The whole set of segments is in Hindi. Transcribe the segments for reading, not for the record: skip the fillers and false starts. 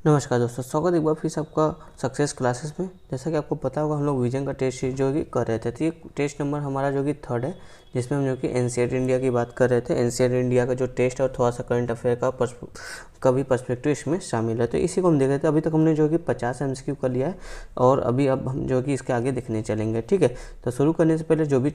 नमस्कार दोस्तों, स्वागत एक बार फिर से आपका सक्सेस क्लासेस में। जैसा कि आपको पता होगा, हम लोग विजन का टेस्ट जो कि कर रहे थे। तो ये टेस्ट नंबर हमारा जो कि 3rd है, जिसमें हम जो कि एनसीईआरटी इंडिया की बात कर रहे थे। एनसीईआरटी इंडिया का जो टेस्ट और थोड़ा सा करंट अफेयर का भी पर्सपेक्टिव इसमें शामिल है। तो इसी को हम देख रहे थे। अभी तक हमने जो कि 50 MCQ कर लिया है और अब हम जो कि इसके आगे देखने चलेंगे। ठीक है, तो शुरू करने से पहले जो भी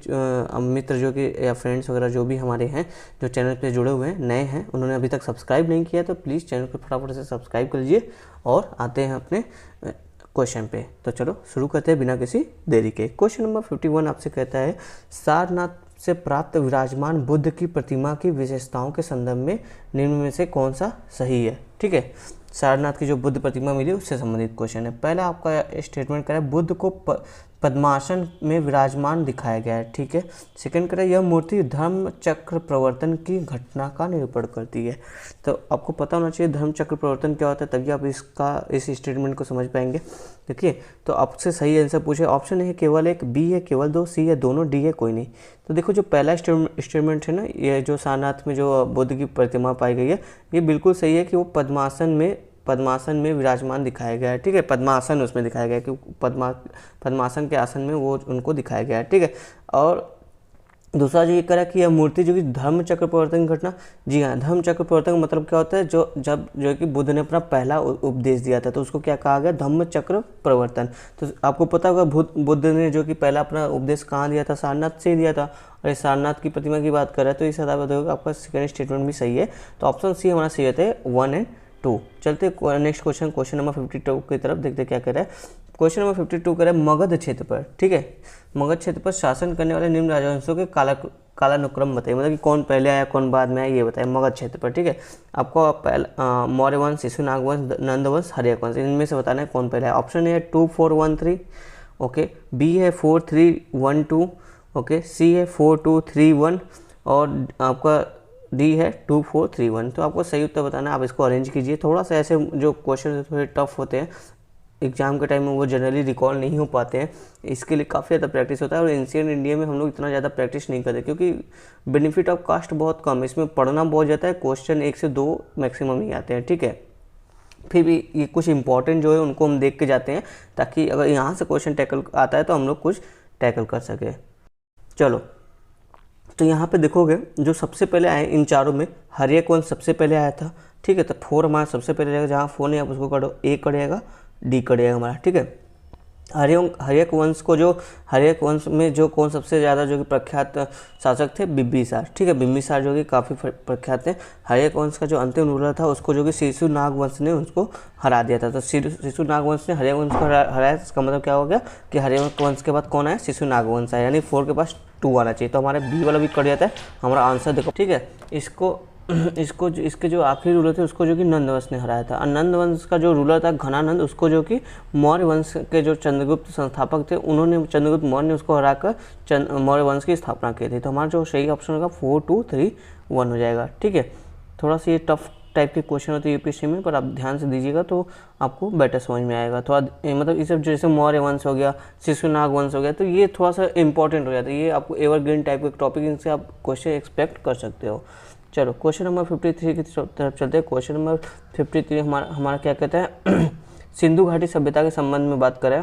मित्र जो कि या फ्रेंड्स वगैरह जो भी हमारे हैं, जो चैनल पे जुड़े हुए हैं, नए हैं, उन्होंने अभी तक सब्सक्राइब नहीं किया तो प्लीज़ चैनल को फटाफट से सब्सक्राइब कर लीजिए और आते हैं अपने क्वेश्चन पे। तो चलो शुरू करते हैं बिना किसी देरी के। क्वेश्चन नंबर 51 आपसे कहता है, सारनाथ से प्राप्त विराजमान बुद्ध की प्रतिमा की विशेषताओं के संदर्भ में निम्न में से कौन सा सही है। ठीक है, सारनाथ की जो बुद्ध प्रतिमा मिली उससे संबंधित क्वेश्चन है। पहला आपका स्टेटमेंट करा है, बुद्ध को पद्मासन में विराजमान दिखाया गया है। ठीक है, सेकंड करा, यह मूर्ति धर्म चक्र प्रवर्तन की घटना का निरूपण करती है। तो आपको पता होना चाहिए धर्म चक्र प्रवर्तन क्या होता है, तभी आप इस स्टेटमेंट को समझ पाएंगे। देखिए, तो आपसे सही आंसर पूछे, ऑप्शन है केवल एक, बी है केवल दो, सी है दोनों, डी है कोई नहीं। तो देखो, जो पहला स्टेटमेंट है ना, ये जो सारनाथ में जो बुद्ध की प्रतिमा पाई गई है, ये बिल्कुल सही है कि वो पद्मासन में विराजमान दिखाया गया है। ठीक है, पद्मासन उसमें दिखाया गया है कि पद्मासन के आसन में वो उनको दिखाया गया है। ठीक है, और दूसरा जो ये करा कि यह मूर्ति जो कि धर्म चक्र प्रवर्तन की घटना, जी हाँ, धर्म चक्र प्रवर्तन का मतलब क्या होता है, जो कि बुद्ध ने अपना पहला उपदेश दिया था तो उसको क्या कहा गया, धम्म चक्र प्रवर्तन। तो आपको पता होगा बुद्ध ने जो कि पहला अपना उपदेश कहाँ दिया था, सारनाथ से ही दिया था। और इस सारनाथ की प्रतिमा की बात कर रहे हैं तो इस आधार पर आपका सेकंड स्टेटमेंट भी सही है। तो ऑप्शन सी हमारा सही होता है, 1 और 2। चलते नेक्स्ट क्वेश्चन नंबर 52 की तरफ, देखते क्या कह रहा है। क्वेश्चन नंबर 52 कह रहा है, मगध क्षेत्र पर, ठीक है, मगध क्षेत्र पर शासन करने वाले निम्न राजवंशों के कालानुक्रम बताइए। मतलब कि कौन पहले आया कौन बाद में आया, ये बताइए मगध क्षेत्र पर। ठीक है, आपको पहला मौर्य वंश, शिशुनाग वंश, नंद वंश, हर्यक वंश, इनमें से बताना है कौन पहले आया। ऑप्शन ए है 2 4 1 3, ओके, बी है 4 3 1 2, ओके, सी है 4 2 3 1 और आपका डी है 2 4 3 1। तो आपको सही उत्तर बताना है, आप इसको अरेंज कीजिए। थोड़ा सा ऐसे जो क्वेश्चन थोड़े टफ होते हैं एग्जाम के टाइम में, वो जनरली रिकॉल नहीं हो पाते हैं, इसके लिए काफ़ी ज़्यादा प्रैक्टिस होता है। और एंशिएंट इंडिया में हम लोग इतना ज़्यादा प्रैक्टिस नहीं करते क्योंकि बेनिफिट ऑफ कास्ट बहुत कम है, इसमें पढ़ना बहुत जाता है, क्वेश्चन 1 से 2 मैक्सिमम ही आते हैं। ठीक है, फिर भी ये कुछ इंपॉर्टेंट जो है उनको हम देख के जाते हैं ताकि अगर यहाँ से क्वेश्चन टैकल आता है तो हम लोग कुछ टैकल कर सके। चलो, तो यहाँ पे देखोगे जो सबसे पहले आए इन चारों में, हर्यक वंश सबसे पहले आया था। ठीक है, तो 4 हमारा सबसे पहले रहेगा, जहाँ 4 नहीं आप उसको करो, ए करेगा, डी करेगा हमारा। ठीक है, हर्यक वंश में जो कौन सबसे ज़्यादा जो कि प्रख्यात शासक थे, बिम्बिसार। ठीक है, बिम्बिसार जो कि काफ़ी प्रख्यात थे। हर्यक वंश का जो अंतिम रूलर था उसको जो कि शिशुनाग वंश ने उसको हरा दिया था। तो शिशुनाग वंश ने हर्यक वंश को हराया। इसका मतलब क्या हो गया कि हर्यक वंश के बाद कौन आया, शिशुनाग वंश आया, यानी 4 के पास 2 आना चाहिए। तो हमारे बी वाला भी कट जाता है हमारा आंसर। देखो, ठीक है, इसके जो आखिरी रूलर थे उसको जो कि नंद वंश ने हराया था। और नंद वंश का जो रूलर था घनानंद, उसको जो कि मौर्य वंश के जो चंद्रगुप्त संस्थापक थे, चंद्रगुप्त मौर्य ने उसको हराकर मौर्य वंश की स्थापना की थी। तो हमारा जो सही ऑप्शन होगा 4 2 3 1 हो जाएगा। ठीक है, थोड़ा सा ये टफ टाइप के क्वेश्चन होते हैं यूपीएससी में, पर आप ध्यान से दीजिएगा तो आपको बेटर समझ में आएगा। थोड़ा मतलब ये सब जैसे मौर्य वंश हो गया, शिशुनाग वंश हो गया, तो ये थोड़ा सा इंपॉर्टेंट हो जाता है, ये आपको एवरग्रीन टाइप के टॉपिक, इनसे आप क्वेश्चन एक्सपेक्ट कर सकते हो। चलो क्वेश्चन नंबर 53 की तरफ चलते हैं। क्वेश्चन नंबर 53 हमारा क्या कहता है, सिंधु घाटी सभ्यता के संबंध में बात करें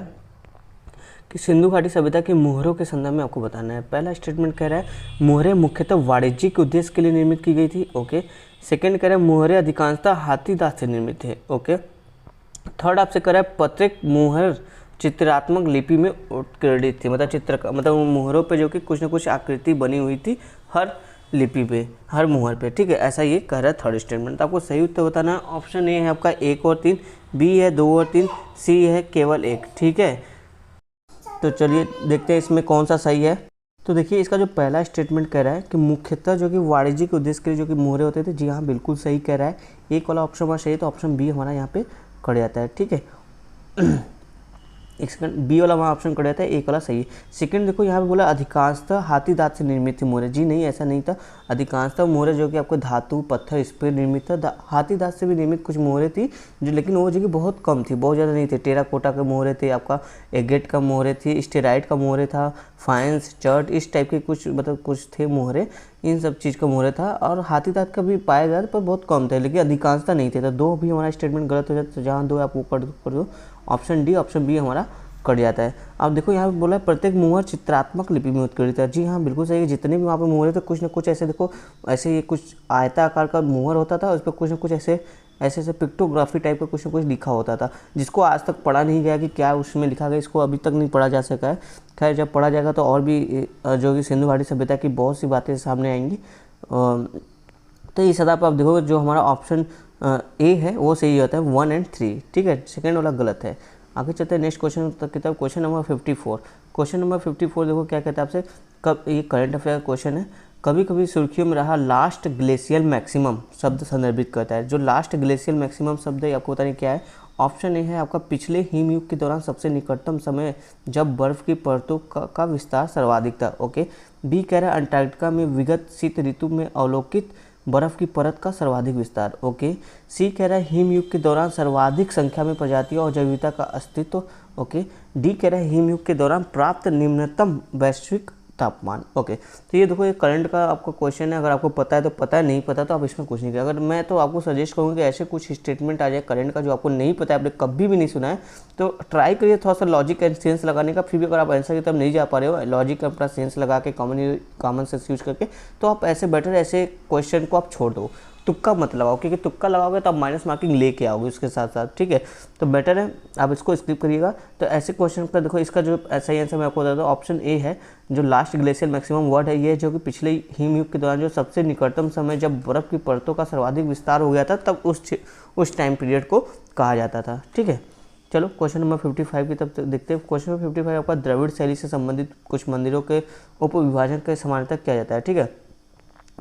कि सिंधु घाटी सभ्यता के मुहरों के संदर्भ में आपको बताना है। पहला स्टेटमेंट कह रहा है, मुहरें मुख्यतः वाणिज्यिक उद्देश्य के लिए निर्मित की गई थी। ओके, सेकंड कह रहा है, मुहरें अधिकांशतः हाथी दांत से निर्मित थे। ओके, थर्ड आपसे कह रहा है, पत्रिक मुहर चित्रात्मक लिपि में उत्कीर्णित थी। मतलब मुहरों पे जो कि कुछ न कुछ आकृति बनी हुई थी हर लिपि पे, हर मुहर पे। ठीक है, ऐसा ये कह रहा है थर्ड स्टेटमेंट। तो आपको सही उत्तर बताना है। ऑप्शन ए है आपका 1 और 3, बी है 2 और 3, सी है केवल 1। ठीक है, तो चलिए देखते हैं इसमें कौन सा सही है। तो देखिए, इसका जो पहला स्टेटमेंट कह रहा है कि मुख्यतः जो कि वाणिज्यिक उद्देश्य के लिए जो कि मुहरे होते थे, जी हाँ बिल्कुल सही कह रहा है। एक वाला ऑप्शन हमारा सही है, तो ऑप्शन बी हमारा यहाँ पे कट जाता है। ठीक है, एक सेकंड, बी वाला वहाँ ऑप्शन कर जाता है, एक वाला सही है। सेकंड देखो यहाँ पे बोला अधिकांशतः हाथी दांत से निर्मित थी मोहरें। जी नहीं, ऐसा नहीं था। अधिकांशतः मोहरें जो कि आपको धातु पत्थर इस पर निर्मित था। हाथी दांत से भी निर्मित कुछ मोहरें थी जो, लेकिन वो जो कि बहुत कम थी, बहुत ज़्यादा नहीं थे। टेराकोटा के मोहरें थे, आपका एगेट का मोहरें थी, स्टेराइट का मोहरें था, फाइंस चर्ट इस टाइप के कुछ मतलब कुछ थे मोहरे, इन सब चीज़ का मोहरे था। और हाथी दांत का भी पाया गया पर बहुत कम थे, लेकिन अधिकांशता नहीं थे। तो दो भी हमारा स्टेटमेंट गलत हो जाता है, तो जहाँ दो आप वो कर दो। ऑप्शन डी, ऑप्शन बी हमारा कट जाता है। अब देखो यहाँ पे बोला है प्रत्येक मुहर चित्रात्मक लिपि में उत्कीर्णित है। जी हाँ, बिल्कुल सही है। जितने भी वहाँ पे मुहर थे कुछ ना कुछ ऐसे देखो, ऐसे ये कुछ आयताकार का मुहर होता था, उस पर कुछ ना कुछ ऐसे पिक्टोग्राफी टाइप का कुछ ना कुछ लिखा होता था, जिसको आज तक पढ़ा नहीं गया कि क्या उसमें लिखा गया, इसको अभी तक नहीं पढ़ा जा सका है। खैर जब पढ़ा जाएगा तो और भी जो कि सिंधु घाटी सभ्यता की बहुत सी बातें सामने आएंगी। तो इस आधार पर आप देखोगे जो हमारा ऑप्शन ए है वो सही होता है, 1 और 3। ठीक है, सेकेंड वाला गलत है। आगे चलते हैं नेक्स्ट क्वेश्चन की तरफ। Question number 54। क्वेश्चन नंबर 54 देखो क्या कहता है आपसे, कब, ये करंट अफेयर क्वेश्चन है। कभी कभी सुर्खियों में रहा लास्ट ग्लेशियल मैक्सिमम शब्द संदर्भित करता है। जो लास्ट ग्लेशियल मैक्सिमम शब्द है आपको पता नहीं क्या है। ऑप्शन ए है आपका पिछले हिमयुग के दौरान सबसे निकटतम समय जब बर्फ की परतों का विस्तार सर्वाधिक था। ओके। बी कह रहा है अंटार्कटिका में विगत शीत ऋतु में अवलोकित बर्फ की परत का सर्वाधिक विस्तार। ओके। सी कह रहा है हिमयुग के दौरान सर्वाधिक संख्या में प्रजातियों और जैव विविधता का अस्तित्व। ओके। डी कह रहा है हिमयुग के दौरान प्राप्त निम्नतम वैश्विक तापमान। ओके। तो ये देखो ये करंट का आपका क्वेश्चन है, अगर आपको पता है तो पता है, नहीं पता तो आप इसमें कुछ नहीं करें। अगर मैं तो आपको सजेस्ट करूँगा कि ऐसे कुछ स्टेटमेंट आ जाए करंट का जो आपको नहीं पता है, आपने कभी भी नहीं सुना है, तो ट्राई करिए थोड़ा सा लॉजिक एंड सेंस लगाने का। फिर भी अगर आप आंसर की तरफ नहीं जा पा रहे हो, लॉजिक अपना सेंस लगा के कॉमन सेंस यूज करके, तो आप ऐसे बेटर ऐसे क्वेश्चन को आप छोड़ दो, तुक्का मत लगाओ, क्योंकि तुक्का लगाओगे तो आप माइनस मार्किंग लेके आओगे उसके साथ साथ। ठीक है, तो बेटर है आप इसको स्किप करिएगा। तो ऐसे क्वेश्चन का देखो, इसका जो सही आंसर मैं आपको बता दूँ, ऑप्शन ए है। जो लास्ट ग्लेशियल मैक्सिमम वर्ड है ये, जो कि पिछले हिमयुग के दौरान जो सबसे निकटतम समय जब बर्फ की परतों का सर्वाधिक विस्तार हो गया था, तब उस टाइम पीरियड को कहा जाता था। ठीक है, चलो क्वेश्चन नंबर 55 की तरफ देखते हैं। क्वेश्चन नंबर 55 आपका द्रविड़ शैली से संबंधित कुछ मंदिरों के उपविभाजन के समानांतर किया जाता है। ठीक है,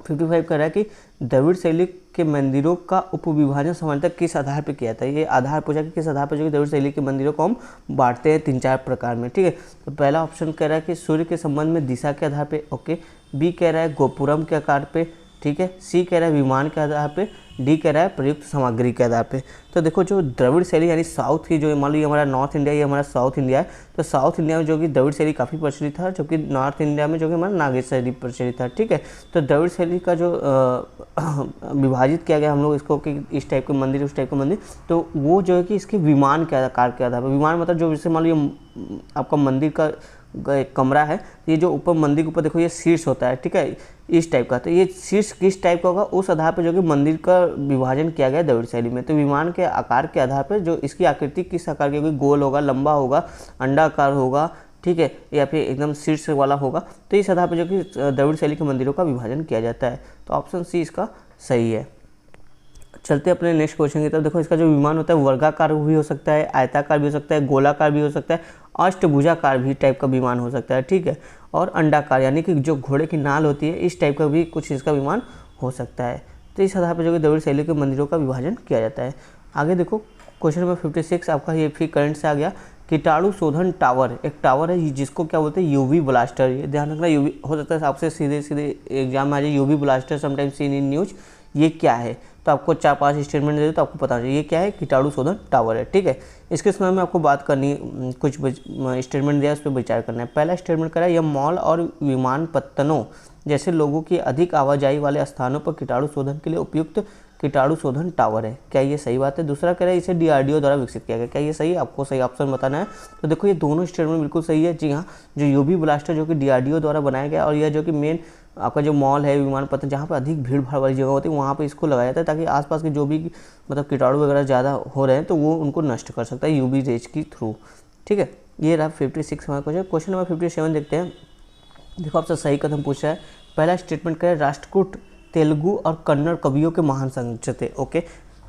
55 कह रहा है कि द्रविड़ शैली के मंदिरों का उपविभाजन समानता किस आधार पर किया था। ये आधार पूछा कि किस आधार पर जो कि द्रविड़ शैली के मंदिरों को हम बांटते हैं 3-4 प्रकार में। ठीक है, तो पहला ऑप्शन कह रहा है कि सूर्य के संबंध में दिशा के आधार पे। ओके। बी कह रहा है गोपुरम के आकार पे। ठीक है। सी कह रहा है विमान के आधार पे। डी कह रहा है प्रयुक्त सामग्री के आधार पे। तो देखो जो द्रविड़ शैली यानी साउथ की, जो मान लीजिए हमारा नॉर्थ इंडिया, ये हमारा साउथ इंडिया है, तो साउथ इंडिया में जो कि द्रविड़ शैली काफ़ी प्रचलित था, जबकि नॉर्थ इंडिया में जो कि हमारा नागेश शैली प्रचलित था। ठीक है, तो द्रविड़ शैली का जो विभाजित किया गया हम लोग इसको कि इस टाइप के मंदिर उस टाइप के मंदिर, तो वो जो है कि इसके विमान के आकार के आधार पर। विमान मतलब जो जैसे मान लीजिए आपका मंदिर का एक कमरा है, ये जो ऊपर मंदिर के ऊपर देखो ये शीर्ष होता है। ठीक है, इस टाइप का, तो ये शीर्ष किस टाइप का होगा उस आधार पर जो कि मंदिर का विभाजन किया गया द्रविड़ शैली में। तो विमान के आकार के आधार पर जो इसकी आकृति किस आकार की होगी, गोल होगा, लंबा होगा, अंडाकार होगा, ठीक है, या फिर एकदम शीर्ष वाला होगा, तो इस आधार पर जो कि द्रविड़ शैली के मंदिरों का विभाजन किया जाता है। तो ऑप्शन सी इसका सही है। चलते अपने नेक्स्ट क्वेश्चन की तरफ। देखो इसका जो विमान होता है वर्गाकार भी हो सकता है, आयताकार भी हो सकता है, गोलाकार भी हो सकता है, अष्टभुजाकार भी टाइप का विमान हो सकता है। ठीक है, और अंडाकार यानी कि जो घोड़े की नाल होती है इस टाइप का भी कुछ इसका विमान हो सकता है। तो इस आधार पर जो कि द्रविड़ शैली के मंदिरों का विभाजन किया जाता है। आगे देखो क्वेश्चन नंबर 56 आपका ये फिर करंट से आ गया। कीटाणु शोधन टावर, एक टावर है जिसको क्या बोलते हैं यूवी ब्लास्टर। ये ध्यान रखना, यूवी हो सकता है आपसे सीधे एग्जाम में आ जाए, UV blaster sometimes seen in news. ये क्या है, तो आपको 4-5 स्टेटमेंट दे दो तो आपको पता चाहिए ये क्या है, कीटाणु शोधन टावर है। ठीक है, इसके समय में आपको बात करनी, कुछ स्टेटमेंट दिया उस पर विचार करना है। पहला स्टेटमेंट करा, यह मॉल और विमानपत्तनों जैसे लोगों की अधिक आवाजाही वाले स्थानों पर कीटाणु शोधन के लिए उपयुक्त कीटाणु शोधन टावर है। क्या ये सही बात है? दूसरा कह रहा है इसे DRDO द्वारा विकसित किया गया। क्या ये सही है? आपको सही ऑप्शन बताना है। तो देखो ये दोनों स्टेटमेंट बिल्कुल सही है। जी हाँ, जो यूवी ब्लास्टर जो कि DRDO द्वारा बनाया गया, और यह जो कि मेन आपका जो मॉल है, विमानपत्तन, जहाँ पर अधिक भीड़ भाड़ वाली जगह होती है वहाँ पर इसको लगाया जाता है, ताकि आसपास के जो भी मतलब कीटाणु वगैरह ज़्यादा हो रहे हैं तो वो उनको नष्ट कर सकता है यूवी रेज के थ्रू। ठीक है, ये रहा 56 हमारा क्वेश्चन। क्वेश्चन नंबर 57 देखते हैं। देखो आपसे सही कदम पूछा है। पहला स्टेटमेंट करें, राष्ट्रकूट तेलुगु और कन्नड़ कवियों के महान संरचक थे। ओके,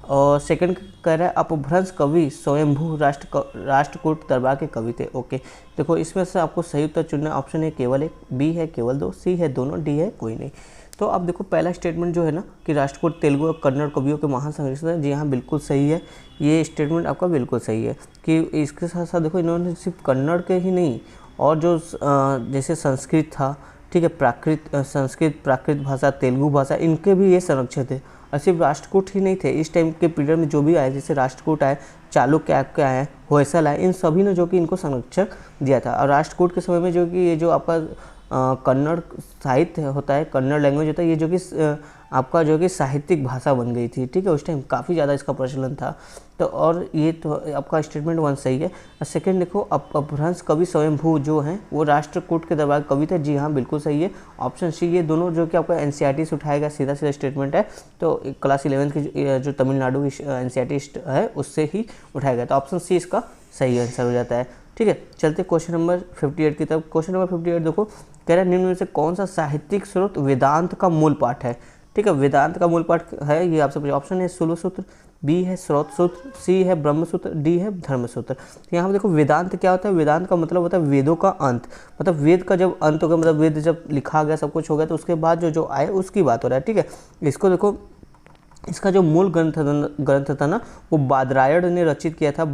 और सेकंड कह रहा है अपभ्रंश कवि स्वयंभू राष्ट्रकूट दरबार के कवि थे। ओके, देखो इसमें से आपको सही उत्तर चुनना है। ऑप्शन ए केवल एक, बी है केवल दो, सी है दोनों, डी है कोई नहीं। तो अब देखो पहला स्टेटमेंट जो है ना कि राष्ट्रकूट तेलुगु और कन्नड़ कवियों के महान संरक्षक हैं, जी हाँ बिल्कुल सही है। ये स्टेटमेंट आपका बिल्कुल सही है कि इसके साथ साथ देखो इन्होंने सिर्फ कन्नड़ के ही नहीं और जो जैसे संस्कृत था, ठीक है, संस्कृत प्राकृत भाषा तेलुगु भाषा इनके भी ये संरक्षक थे। और सिर्फ राष्ट्रकूट ही नहीं थे, इस टाइम के पीरियड में जो भी आए, जैसे राष्ट्रकूट आए, चालुक्य आपके आए, होयसल आए, इन सभी ने जो कि इनको संरक्षक दिया था। और राष्ट्रकूट के समय में जो कि ये जो आपका कन्नड़ साहित्य होता है, कन्नड़ लैंग्वेज होता है, ये जो कि आपका जो कि साहित्यिक भाषा बन गई थी, ठीक है, उस टाइम काफ़ी ज़्यादा इसका प्रचलन था। तो और ये तो आपका स्टेटमेंट 1 सही है। और सेकेंड देखो अपभ्रंश कवि स्वयंभू जो हैं वो राष्ट्रकूट के दरबार कवि थे, जी हाँ बिल्कुल सही है। ऑप्शन सी, ये दोनों जो कि आपका एनसीईआरटी से उठाया गया सीधा सीधा स्टेटमेंट है। तो क्लास 11 की जो तमिलनाडु की एनसीईआरटी है उससे ही उठाया गया, तो ऑप्शन सी इसका सही आंसर हो जाता है। ठीक है, चलते क्वेश्चन नंबर 58 की तरफ। क्वेश्चन नंबर 58 देखो, कह रहा है निम्न में से कौन सा साहित्यिक स्रोत वेदांत का मूल पाठ है। ठीक है, वेदांत का मूल पाठ है ये आपसे पूछा। ऑप्शन है सूल सूत्र, बी है स्रोत सूत्र, सी है ब्रह्म सूत्र, डी है धर्म सूत्र। तो यहाँ पर देखो वेदांत क्या होता है, वेदांत का मतलब होता है वेदों का अंत, मतलब वेद का जब अंत हो गया, मतलब वेद जब लिखा गया सब कुछ हो गया तो उसके बाद जो आए उसकी बात हो रहा है। ठीक है, इसको देखो इसका जो मूल ग्रंथ था ना वो बादरायण ने रचित किया था,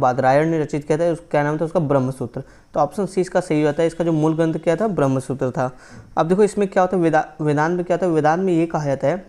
क्या नाम था उसका, ब्रह्मसूत्र। तो ऑप्शन सी इसका सही होता है, इसका जो मूल ग्रंथ क्या था, ब्रह्मसूत्र था। अब देखो इसमें क्या होता है, वेदांत में क्या होता है, वेदांत में ये कहा जाता है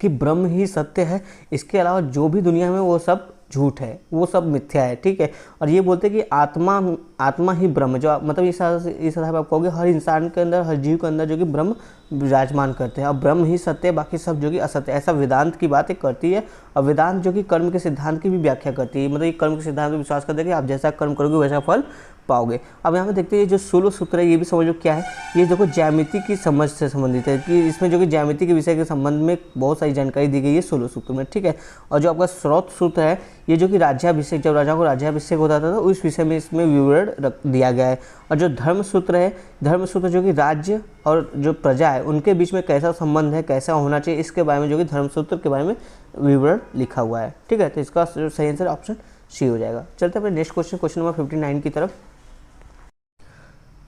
कि ब्रह्म ही सत्य है, इसके अलावा जो भी दुनिया में वो सब झूठ है, वो सब मिथ्या है। ठीक है, और ये बोलते हैं कि आत्मा ही ब्रह्म, जो मतलब इस तरह आप कहोगे हर इंसान के अंदर, हर जीव के अंदर जो कि ब्रह्म विराजमान करते हैं, और ब्रह्म ही सत्य है, बाकी सब जो कि असत्य है, ऐसा वेदांत की बातें करती है। और वेदांत जो कि कर्म के सिद्धांत की भी व्याख्या करती है, मतलब ये कर्म के सिद्धांत पर विश्वास करते हैं कि आप जैसा कर्म करोगे वैसा फल पाओगे। अब यहाँ पे देखते हैं जो सूल सूत्र है ये भी समझो क्या है, ये देखो ज्यामिति की समझ से संबंधित है, कि इसमें जो कि ज्यामिति के विषय के संबंध में बहुत सारी जानकारी दी गई है सूल सूत्र में। ठीक है, और जो आपका स्रोत सूत्र है ये जो कि राज्याभिषेक, जब राजा को राज्याभिषेक होता था तो उस विषय में इसमें विवरण रख दिया गया है। और जो धर्म सूत्र है, धर्म सूत्र जो कि राज्य और जो प्रजा है उनके बीच में कैसा संबंध है, कैसा होना चाहिए, इसके बारे में जो कि धर्म सूत्र के बारे में विवरण लिखा हुआ है। ठीक है, तो इसका सही आंसर ऑप्शन सी हो जाएगा। चलते हैं अपने नेक्स्ट क्वेश्चन नंबर 59 की तरफ।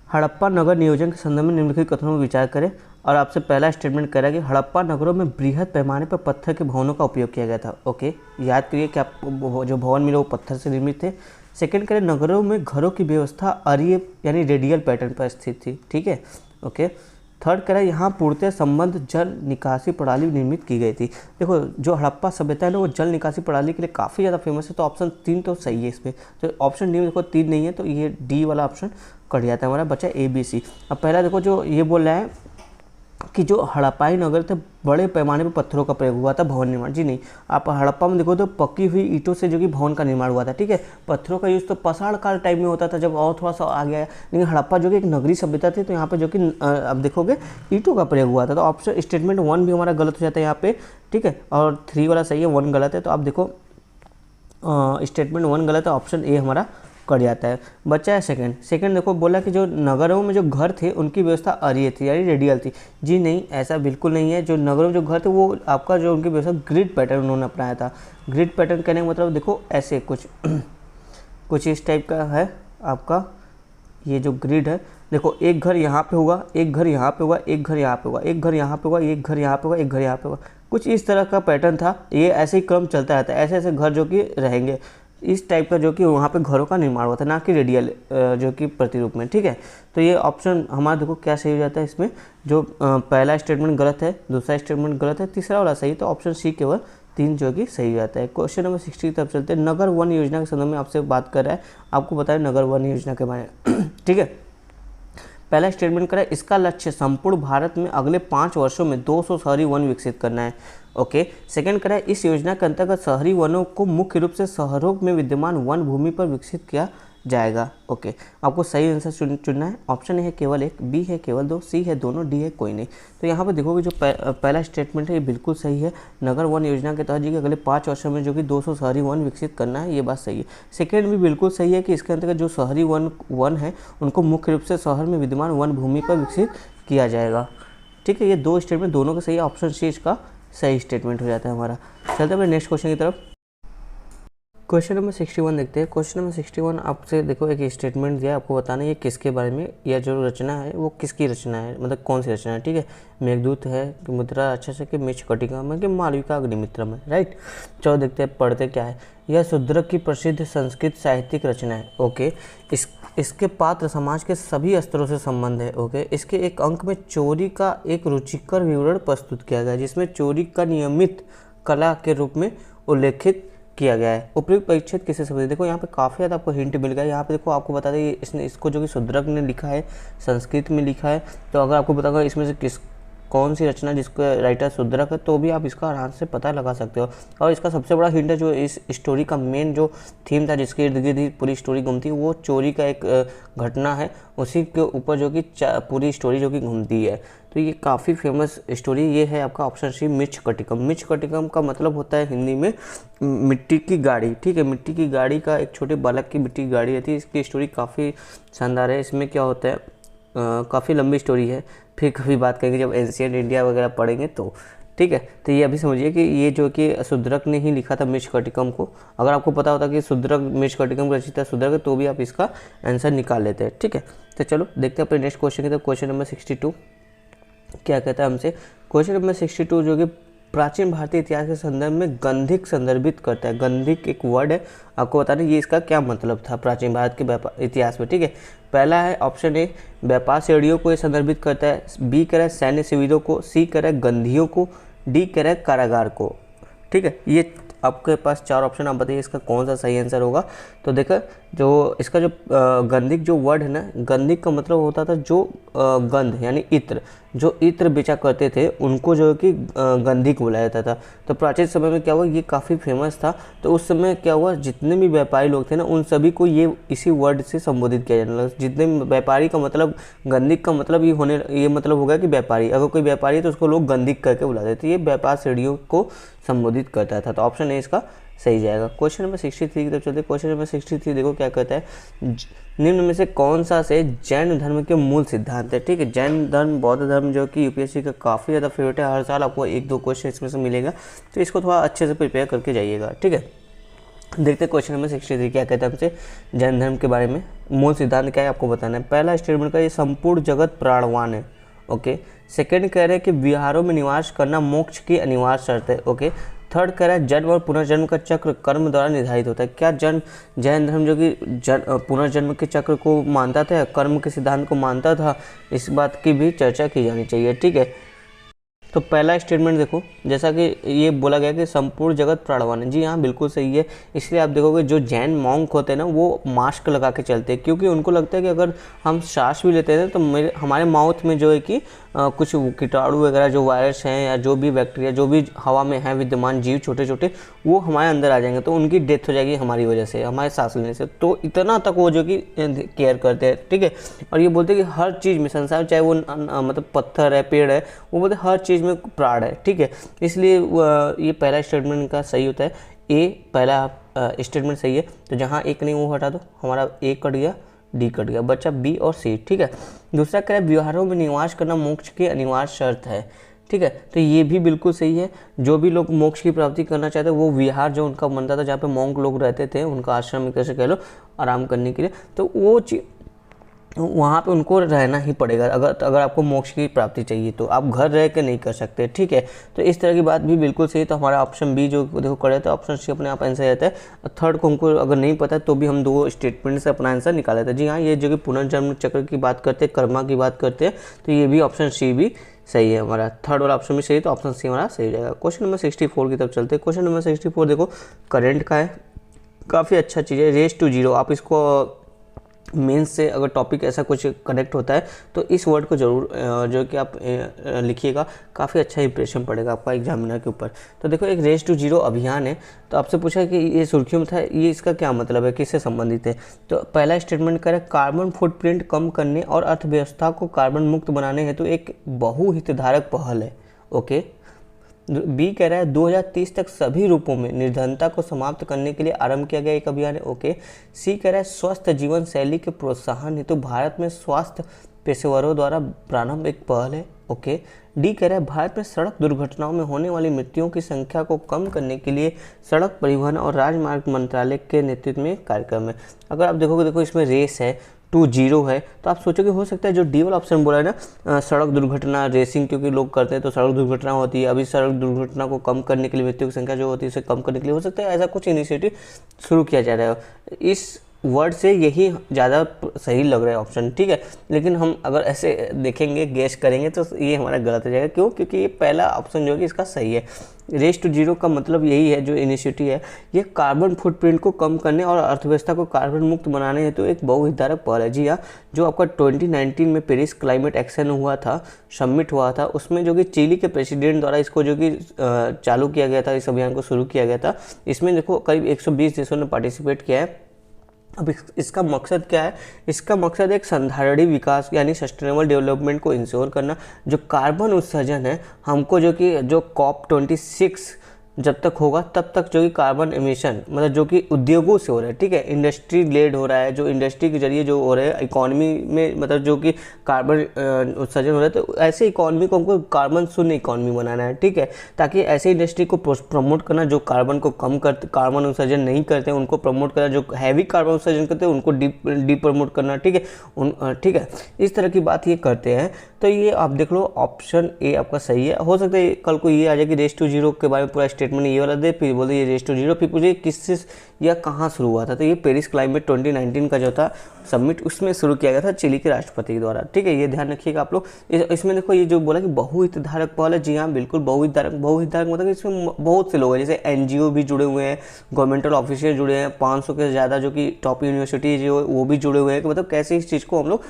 हड़प्पा नगर नियोजन के संदर्भ में निम्नलिखित कथनों में विचार करें। और आपसे पहला स्टेटमेंट कह रहा है कि हड़प्पा नगरों में बृहद पैमाने पर पत्थर के भवनों का उपयोग किया गया था। ओके, याद करिए कि आप जो भवन मिले वो पत्थर से निर्मित थे। सेकंड कह रहे नगरों में घरों की व्यवस्था अरीय यानी रेडियल पैटर्न पर स्थित थी। ठीक है, ओके। थर्ड कह रहा है यहाँ पूर्णतः संबंध जल निकासी प्रणाली निर्मित की गई थी। देखो जो हड़प्पा सभ्यता है ना वो जल निकासी प्रणाली के लिए काफ़ी ज़्यादा फेमस है, तो ऑप्शन 3 तो सही है इसमें। तो ऑप्शन डी में देखो 3 नहीं है, तो ये डी वाला ऑप्शन कट जाता है, हमारा बचा ए बी सी। अब पहला देखो जो ये बोल रहा है कि जो हड़प्पाई नगर थे बड़े पैमाने पर पत्थरों का प्रयोग हुआ था भवन निर्माण। जी नहीं, आप हड़प्पा में देखो तो पक्की हुई ईंटों से जो कि भवन का निर्माण हुआ था। ठीक है, पत्थरों का यूज़ तो पाषाण काल टाइम में होता था जब और थोड़ा सा आ गया है, लेकिन हड़प्पा जो कि एक नगरीय सभ्यता थी तो यहाँ पे जो कि अब देखोगे ईंटों का प्रयोग हुआ था। तो ऑप्शन स्टेटमेंट 1 भी हमारा गलत हो जाता है यहाँ पे। ठीक है, और 3 वाला सही है, 1 गलत है। तो आप देखो स्टेटमेंट 1 गलत है, ऑप्शन ए हमारा कट जाता है। बच्चा है सेकंड देखो बोला कि जो नगरों में जो घर थे उनकी व्यवस्था अरीय थी यानी रेडियल थी। जी नहीं, ऐसा बिल्कुल नहीं है। जो नगरों में जो घर थे वो आपका जो उनकी व्यवस्था ग्रिड पैटर्न उन्होंने अपनाया था। ग्रिड पैटर्न कहने का मतलब देखो ऐसे कुछ इस टाइप का है आपका ये जो ग्रिड है। देखो एक घर यहाँ पे होगा, एक घर यहाँ पे होगा, एक घर यहाँ पे होगा, एक घर यहाँ पे होगा, एक घर यहाँ पे होगा, एक घर यहाँ पे होगा, कुछ इस तरह का पैटर्न था। ये ऐसे ही क्रम चलता रहता है, ऐसे ऐसे घर जो कि रहेंगे इस टाइप का जो कि वहाँ पे घरों का निर्माण हुआ था, ना कि रेडियल जो कि प्रतिरूप में। ठीक है, तो ये ऑप्शन हमारा देखो क्या सही हो जाता है इसमें। जो पहला स्टेटमेंट गलत है, दूसरा स्टेटमेंट गलत है, तीसरा वाला सही, तो ऑप्शन सी केवल 3 जो कि सही हो जाता है। क्वेश्चन नंबर 60 की तरफ चलते हैं। नगर वन योजना के संदर्भ में आपसे बात कर रहा है, आपको बताया नगर वन योजना के बारे में। ठीक है, पहला स्टेटमेंट करें इसका लक्ष्य संपूर्ण भारत में अगले 5 वर्षों में 200 शहरी वन विकसित करना है। ओके, सेकंड करें इस योजना के अंतर्गत शहरी वनों को मुख्य रूप से शहरों में विद्यमान वन भूमि पर विकसित किया जाएगा। ओके, आपको सही आंसर चुनना है। ऑप्शन ए है केवल 1, बी है केवल 2, सी है दोनों, डी है कोई नहीं। तो यहाँ पर देखोगे जो पहला स्टेटमेंट है ये बिल्कुल सही है। नगर वन योजना के तहत जी अगले 5 वर्षों में जो कि 200 शहरी वन विकसित करना है, ये बात सही है। सेकेंड भी बिल्कुल सही है कि इसके अंतर्गत जो शहरी वन है उनको मुख्य रूप से शहर में विद्यमान वन भूमि पर विकसित किया जाएगा। ठीक है, ये 2 स्टेटमेंट दोनों का सही है, ऑप्शन सी इसका सही स्टेटमेंट हो जाता है हमारा। चलते हैं नेक्स्ट क्वेश्चन की तरफ। क्वेश्चन नंबर 61 देखते हैं। क्वेश्चन नंबर 61 आपसे देखो एक स्टेटमेंट दिया, आपको बताना है ये किसके बारे में, या जो रचना है वो किसकी रचना है, मतलब कौन सी रचना है। ठीक है, मेघदूत है कि मुद्रा अच्छा से कि मृच्छकटिका में कि मालविका अग्निमित्र में, राइट। चलो देखते हैं पढ़ते क्या है। यह शूद्रक की प्रसिद्ध संस्कृत साहित्यिक रचना है। ओके, इसके पात्र समाज के सभी स्तरों से संबंध है। ओके, इसके एक अंक में चोरी का एक रुचिकर विवरण प्रस्तुत किया गया है, जिसमें चोरी का नियमित कला के रूप में उल्लेखित किया गया है। उपयुक्त परिच्छेद किससे संबंधित, देखो यहाँ पे काफ़ी ज़्यादा आपको हिंट मिल गया। यहाँ पे देखो आपको बता दें इसने इसको जो कि शूद्रक ने लिखा है, संस्कृत में लिखा है, तो अगर आपको बताऊंगा इसमें से कौन सी रचना जिसका राइटर शूद्रक है, तो भी आप इसका आराम से पता लगा सकते हो। और इसका सबसे बड़ा हिंट है, जो इस स्टोरी का मेन जो थीम था जिसके इर्द गिर्द पूरी स्टोरी घूमती है, वो चोरी का एक घटना है, उसी के ऊपर जो कि पूरी स्टोरी जो कि घूमती है। तो ये काफ़ी फेमस स्टोरी ये है आपका ऑप्शन सी मृच्छकटिकम। मृच्छकटिकम का मतलब होता है हिंदी में मिट्टी की गाड़ी। ठीक है, मिट्टी की गाड़ी का एक छोटे बालक की मिट्टी की गाड़ी रहती है। इसकी स्टोरी काफ़ी शानदार है। इसमें क्या होता है, काफ़ी लंबी स्टोरी है, फिर कभी बात करेंगे जब एंशिएंट इंडिया वगैरह पढ़ेंगे तो। ठीक है, तो ये अभी समझिए कि ये जो कि शूद्रक ने ही लिखा था मृच्छकटिकम को। अगर आपको पता होता कि शूद्रक मृच्छकटिकम का रचिता शूद्रक है, तो भी आप इसका आंसर निकाल लेते हैं। ठीक है, तो चलो देखते हैं अपने नेक्स्ट क्वेश्चन की। तो क्वेश्चन नंबर 62 क्या कहता है हमसे। क्वेश्चन नंबर 62 जो कि प्राचीन भारतीय इतिहास के संदर्भ में गंधिक संदर्भित करता है। गंधिक एक वर्ड है, आपको बताना ये इसका क्या मतलब था प्राचीन भारत के इतिहास में। ठीक है, पहला है ऑप्शन ए व्यापार श्रेणियों को ये संदर्भित करता है, बी कह रहा है सैन्य शिविरों को, सी कह रहा है गंधियों को, डी कह रहा है कारागार को। ठीक है, ये आपके पास 4 ऑप्शन, आप बताइए इसका कौन सा सही आंसर होगा। तो देखो जो इसका जो गंधिक जो वर्ड है ना, गंधिक का मतलब होता था जो गंध यानी इत्र, जो इत्र बेचा करते थे उनको जो कि गंधिक बुलाया जाता था। तो प्राचीन समय में क्या हुआ, ये काफ़ी फेमस था। तो उस समय क्या हुआ, जितने भी व्यापारी लोग थे ना, उन सभी को ये इसी वर्ड से संबोधित किया जाने लगा। जितने व्यापारी का मतलब गंधिक का मतलब ये मतलब होगा कि व्यापारी, अगर कोई व्यापारी है तो उसको लोग गंधिक करके बुलाते थे। ये व्यापार श्रेणियों को संबोधित करता था। तो ऑप्शन ए इसका सही जाएगा। क्वेश्चन नंबर 63 की तरफ चलते हैं। क्वेश्चन नंबर 63 देखो क्या कहता है, निम्न में से कौन सा से जैन धर्म के मूल सिद्धांत है। ठीक है, जैन धर्म बौद्ध धर्म जो कि यूपीएससी का काफ़ी ज़्यादा फेवरेट है, हर साल आपको 1-2 क्वेश्चन इसमें से मिलेगा, तो इसको थोड़ा अच्छे से प्रिपेयर करके जाइएगा। ठीक है, देखते हैं क्वेश्चन नंबर 63 क्या कहता है हमसे जैन धर्म के बारे में। मूल सिद्धांत क्या है आपको बताना है। पहला स्टेटमेंट का ये संपूर्ण जगत प्राणवान है। ओके, सेकंड कह रहे हैं कि विहारों में निवास करना मोक्ष की अनिवार्य शर्त है। ओके, थर्ड कह रहा है जन्म और पुनर्जन्म का चक्र कर्म द्वारा निर्धारित होता है। क्या जैन धर्म जो कि पुनर्जन्म के चक्र को मानता था, कर्म के सिद्धांत को मानता था, इस बात की भी चर्चा की जानी चाहिए। ठीक है, तो पहला स्टेटमेंट देखो, जैसा कि ये बोला गया कि संपूर्ण जगत प्राणवान है, जी हाँ बिल्कुल सही है। इसलिए आप देखोगे जो जैन मॉन्क होते हैं ना, वो मास्क लगा के चलते हैं, क्योंकि उनको लगता है कि अगर हम सांस भी लेते हैं तो हमारे माउथ में जो है कि कुछ कीटाणु वगैरह जो वायरस हैं या जो भी बैक्टीरिया जो भी हवा में हैं विद्यमान जीव छोटे छोटे, वो हमारे अंदर आ जाएंगे, तो उनकी डेथ हो जाएगी हमारी वजह से, हमारे सांस लेने से। तो इतना तक वो जो कि केयर करते हैं। ठीक है, और ये बोलते हैं कि हर चीज़ में संसार, चाहे वो मतलब पत्थर है, पेड़ है, वो बोलते हर चीज़ में प्राण है। ठीक है, इसलिए ये पहला स्टेटमेंट का सही होता है। ए पहला स्टेटमेंट सही है, तो जहाँ एक नहीं वो हटा दो, हमारा ए कट गया, डी कट गया, बच्चा बी और सी। ठीक है, दूसरा कह रहा है व्यवहारों में निवास करना मोक्ष की अनिवार्य शर्त है। ठीक है, तो ये भी बिल्कुल सही है। जो भी लोग मोक्ष की प्राप्ति करना चाहते हैं, वो विहार जो उनका बनता था जहाँ पे मोंक लोग रहते थे, उनका आश्रम कैसे कह लो आराम करने के लिए, तो वो वहाँ पे उनको रहना ही पड़ेगा। अगर आपको मोक्ष की प्राप्ति चाहिए तो आप घर रह के नहीं कर सकते। ठीक है, तो इस तरह की बात भी बिल्कुल सही। तो हमारा ऑप्शन बी जो देखो कर रहे थे, ऑप्शन सी अपने आप आंसर रहता है। थर्ड को हमको अगर नहीं पता तो भी हम 2 स्टेटमेंट से अपना आंसर निकाल लेते हैं। जी हाँ, ये जो कि पुनर्जन्म चक्र की बात करते हैं, कर्मा की बात करते हैं, तो ये भी ऑप्शन सी भी सही है हमारा। थर्ड वाला ऑप्शन भी सही है, तो ऑप्शन सी हमारा सही रहेगा। क्वेश्चन नंबर 64 की तरफ चलते हैं। क्वेश्चन नंबर 64 देखो करंट का है, काफ़ी अच्छा चीज़ है, रेस टू जीरो। आप इसको मेंस से अगर टॉपिक ऐसा कुछ कनेक्ट होता है तो इस वर्ड को जरूर जो कि आप लिखिएगा, काफ़ी अच्छा इंप्रेशन पड़ेगा आपका एग्जामिनर के ऊपर। तो देखो एक रेस टू जीरो अभियान है, तो आपसे पूछा है कि ये सुर्खियों में था, ये इसका क्या मतलब है, किससे संबंधित है। तो पहला स्टेटमेंट करें कार्बन फुटप्रिंट कम करने और अर्थव्यवस्था को कार्बन मुक्त बनाने हेतु एक बहुहितधारक पहल है। ओके, बी कह रहा है 2030 तक सभी रूपों में निर्धनता को समाप्त करने के लिए आरंभ किया गया एक अभियान है। ओके, सी कह रहा है स्वस्थ जीवन शैली के प्रोत्साहन हेतु भारत में स्वास्थ्य पेशेवरों द्वारा प्रारंभ एक पहल है। ओके, डी कह रहा है भारत में सड़क दुर्घटनाओं में होने वाली मृत्युओं की संख्या को कम करने के लिए सड़क परिवहन और राजमार्ग मंत्रालय के नेतृत्व में कार्यक्रम है। अगर आप देखोगे, देखो इसमें रेस है 2-0 है, तो आप सोचोगे हो सकता है जो डी वाला ऑप्शन बोला है ना, सड़क दुर्घटना रेसिंग, क्योंकि लोग करते हैं तो सड़क दुर्घटना होती है। अभी सड़क दुर्घटना को कम करने के लिए, मृत्यु की संख्या जो होती है उसे कम करने के लिए हो सकता है ऐसा कुछ इनिशिएटिव शुरू किया जा रहा है। इस वर्ड से यही ज़्यादा सही लग रहा है ऑप्शन, ठीक है। लेकिन हम अगर ऐसे देखेंगे, गेस करेंगे तो ये हमारा गलत हो जाएगा। क्यों? क्योंकि ये पहला ऑप्शन जो है कि इसका सही है। रेस टू जीरो का मतलब यही है, जो इनिशिएटिव है ये कार्बन फुटप्रिंट को कम करने और अर्थव्यवस्था को कार्बन मुक्त बनाने हेतु एक बहुहितधारक पहल है। जी हाँ, जो आपका 2019 में पेरिस क्लाइमेट एक्शन हुआ था, समिट हुआ था, उसमें जो कि चिली के प्रेसिडेंट द्वारा इसको जो कि चालू किया गया था, इस अभियान को शुरू किया गया था। इसमें देखो करीब 120 देशों ने पार्टिसिपेट किया है। अब इसका मकसद क्या है? इसका मकसद एक संधारणीय विकास यानी सस्टेनेबल डेवलपमेंट को इंश्योर करना। जो कार्बन उत्सर्जन है हमको जो COP26 जब तक होगा तब तक जो कि कार्बन एमिशन मतलब जो कि उद्योगों से हो रहा है, ठीक है, इंडस्ट्री लेड हो रहा है, जो इंडस्ट्री के जरिए जो हो रहा है इकोनॉमी में, मतलब जो कि कार्बन उत्सर्जन हो रहा है, तो ऐसे इकोनॉमी को हमको कार्बन शून्य इकोनॉमी बनाना है, ठीक है, ताकि ऐसे इंडस्ट्री को प्रमोट करना जो कार्बन को कम करते, कार्बन उत्सर्जन नहीं करते हैं उनको प्रमोट करना, जो हैवी कार्बन उत्सर्जन करते हैं उनको डी प्रमोट करना, ठीक है, ठीक है, इस तरह की बात ये करते हैं। तो ये आप देख लो ऑप्शन ए आपका सही है। हो सकता है कल को ये आ जाए कि रेस टू जीरो के बारे में पूरा स्टेटमेंट ये वाला दे, फिर बोलते ये रेस टू जीरो, फिर पूछे किससे या कहाँ शुरू हुआ था। तो ये पेरिस क्लाइमेट 2019 का जो था समिट, उसमें शुरू किया गया था चिली के राष्ट्रपति के द्वारा, ठीक है, ये ध्यान रखिएगा आप लोग। इसमें देखो ये जो बोला कि बहुहितधारक पहल है, जी हाँ बिल्कुल बहुहितधारक मतलब इसमें बहुत से लोग हैं, जैसे NGO भी जुड़े हुए हैं, गवर्नमेंटल ऑफिसर जुड़े हैं, 500 के ज़्यादा जो कि टॉप यूनिवर्सिटी जो है वो भी जुड़े हुए हैं, कि मतलब कैसे इस चीज़ को हम लोग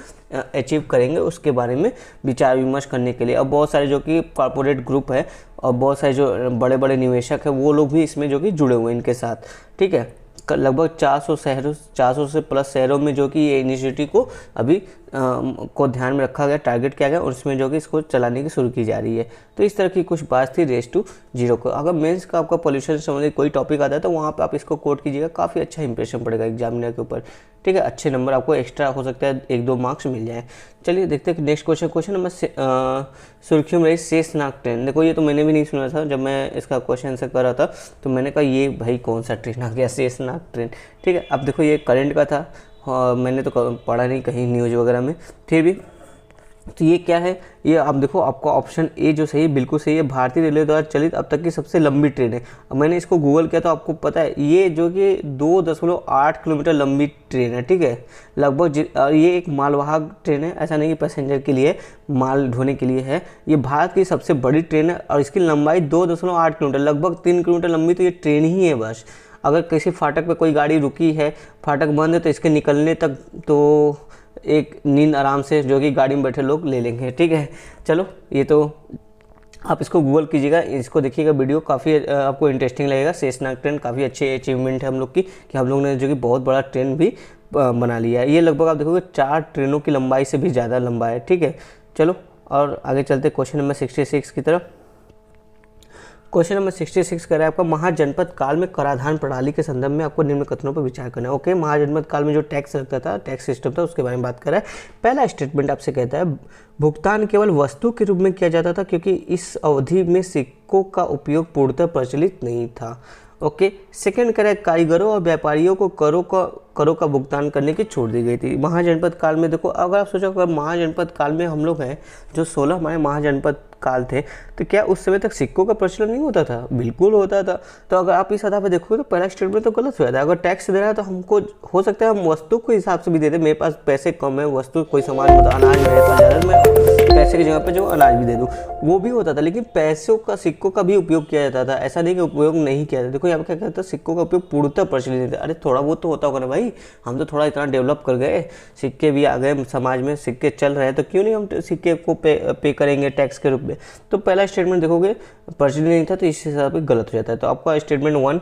अचीव करेंगे उसके बारे में विचार विमर्श करने के लिए। अब बहुत सारे जो कि कॉर्पोरेट ग्रुप है और बहुत सारे जो बड़े बड़े निवेशक है वो लोग भी इसमें जो कि जुड़े हुए हैं इनके साथ, ठीक है। लगभग 400 से प्लस शहरों में जो कि ये इनिशिएटिव को अभी को ध्यान में रखा गया, टारगेट किया गया और उसमें जो कि इसको चलाने की शुरू की जा रही है। तो इस तरह की कुछ बात थी रेस टू जीरो को। अगर मेंस का आपका पॉल्यूशन से संबंधित कोई टॉपिक आता है तो वहाँ पे आप इसको कोट कीजिएगा, काफ़ी अच्छा इंप्रेशन पड़ेगा एग्जामिनर के ऊपर, ठीक है, अच्छे नंबर आपको एक्स्ट्रा हो सकता है 1-2 मार्क्स मिल जाए। चलिए देखते हैं नेक्स्ट क्वेश्चन नंबर सुर्खियों में रही शेषनाग ट्रेन। देखो ये तो मैंने भी नहीं सुना था, जब मैं इसका क्वेश्चन आंसर कर रहा था तो मैंने कहा ये भाई कौन सा ट्रेन आ गया शेषनाग ट्रेन, ठीक है। अब देखो ये करंट का था, मैंने तो पढ़ा नहीं कहीं न्यूज़ वगैरह में, फिर भी तो ये क्या है, ये आप देखो आपका ऑप्शन ए जो सही है बिल्कुल सही है। भारतीय रेलवे द्वारा चलित अब तक की सबसे लंबी ट्रेन है। अब मैंने इसको गूगल किया तो आपको पता है ये जो कि 2.8 किलोमीटर लंबी ट्रेन है, ठीक है, लगभग। ये एक मालवाहक ट्रेन है, ऐसा नहीं कि पैसेंजर के लिए, माल ढोने के लिए है। ये भारत की सबसे बड़ी ट्रेन है और इसकी लंबाई 2.8 किलोमीटर, लगभग 3 किलोमीटर लंबी तो ये ट्रेन ही है बस। अगर किसी फाटक पे कोई गाड़ी रुकी है, फाटक बंद है, तो इसके निकलने तक तो एक नींद आराम से जो कि गाड़ी में बैठे लोग ले लेंगे, ठीक है। चलो ये तो आप इसको गूगल कीजिएगा, इसको देखिएगा, वीडियो काफ़ी आपको इंटरेस्टिंग लगेगा। शेषनाग ट्रेन काफ़ी अच्छी अचीवमेंट है हम लोग की, कि हम लोग ने जो कि बहुत बड़ा ट्रेन भी बना लिया है। ये लगभग आप देखोगे 4 ट्रेनों की लंबाई से भी ज़्यादा लंबा है, ठीक है। चलो और आगे चलते क्वेश्चन नंबर 66 की तरफ। क्वेश्चन नंबर 66 कह रहा है आपका महाजनपद काल में कराधान प्रणाली के संदर्भ में आपको निम्न कथनों पर विचार करना है। ओके, महाजनपद काल में जो टैक्स लगता था, टैक्स सिस्टम था, उसके बारे में बात कर रहा है। पहला स्टेटमेंट आपसे कहता है भुगतान केवल वस्तु के रूप में किया जाता था क्योंकि इस अवधि में सिक्कों का उपयोग पूर्णतः प्रचलित नहीं था। ओके, सेकंड कह रहा है कारीगरों और व्यापारियों को करों का भुगतान करने की छूट दी गई थी। महाजनपद काल में देखो, अगर आप सोचो अगर महाजनपद काल में हम लोग हैं, जो 16 हमारे महाजनपद काल थे, तो क्या उस समय तक सिक्कों का प्रचलन नहीं होता था? बिल्कुल होता था। तो अगर आप इस आधार पर देखोगे तो पहला स्टेटमेंट तो गलत हो जाता है। अगर टैक्स दे रहा है तो हमको हो सकता है हम वस्तु के हिसाब से भी देते, मेरे पास पैसे कम है, वस्तु कोई सामान मतलब अनाज मेरे पास ज़्यादा, मैं पैसे की जगह पे जो अनाज भी दे दूँ, वो भी होता था। लेकिन पैसों का, सिक्कों का भी उपयोग किया जाता था, ऐसा नहीं कि उपयोग नहीं किया जाता। देखो यहाँ पर क्या कहता है, सिक्कों का उपयोग पूर्णतः प्रचलित नहीं था। अरे थोड़ा बहुत तो होता होगा ना भाई, हम तो थोड़ा इतना डेवलप कर गए, सिक्के भी आ गए समाज में, सिक्के चल रहे हैं, तो क्यों नहीं हम सिक्के को पे करेंगे टैक्स के रूप में। तो पहला स्टेटमेंट देखोगे प्रचलित नहीं था, तो इस हिसाब से गलत हो जाता है। तो आपका स्टेटमेंट 1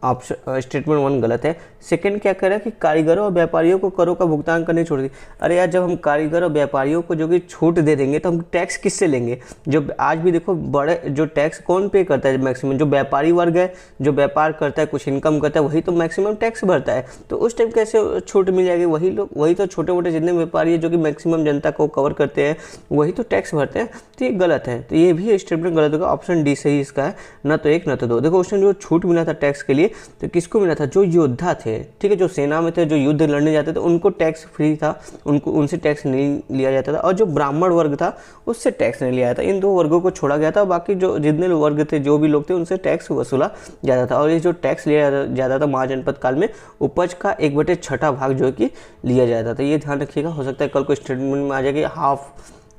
ऑप्शन स्टेटमेंट 1 गलत है। सेकंड क्या कह रहा है कि कारीगरों और व्यापारियों को करों का भुगतान करने छोड़ दी। अरे यार, जब हम कारीगर और व्यापारियों को जो कि छूट दे देंगे तो हम टैक्स किससे लेंगे? जो आज भी देखो बड़े जो टैक्स कौन पे करता है मैक्सिमम? जो व्यापारी वर्ग है, जो व्यापार करता है, कुछ इनकम करता है, वही तो मैक्सिमम टैक्स भरता है। तो उस टाइम कैसे छूट मिल जाएगी? वही लोग, वही तो छोटे मोटे जितने व्यापारी है जो कि मैक्सिमम जनता को कवर करते हैं, वही तो टैक्स भरते हैं। तो ये गलत है, तो ये भी स्टेटमेंट गलत होगा। ऑप्शन डी सही इसका है, न तो 1 न तो 2। देखो उसने जो छूट मिला था टैक्स के लिए तो किसको मिला था? जो योद्धा थे, ठीक है, जो सेना में थे, जो युद्ध लड़ने जाते थे, उनको टैक्स फ्री था, उनको उनसे टैक्स नहीं लिया जाता था। और जो ब्राह्मण वर्ग था उससे टैक्स नहीं लिया था। इन 2 वर्गों को छोड़ा गया था, बाकी जो जितने वर्ग थे, जो भी लोग थे, उनसे टैक्स वसूला जाता था। और ये जो टैक्स लिया जाता था महाजनपद काल में, उपज का 1/6 भाग जो कि लिया जाता था। ये ध्यान रखिएगा, हो सकता है कल को स्टेटमेंट में आ जाए कि हाफ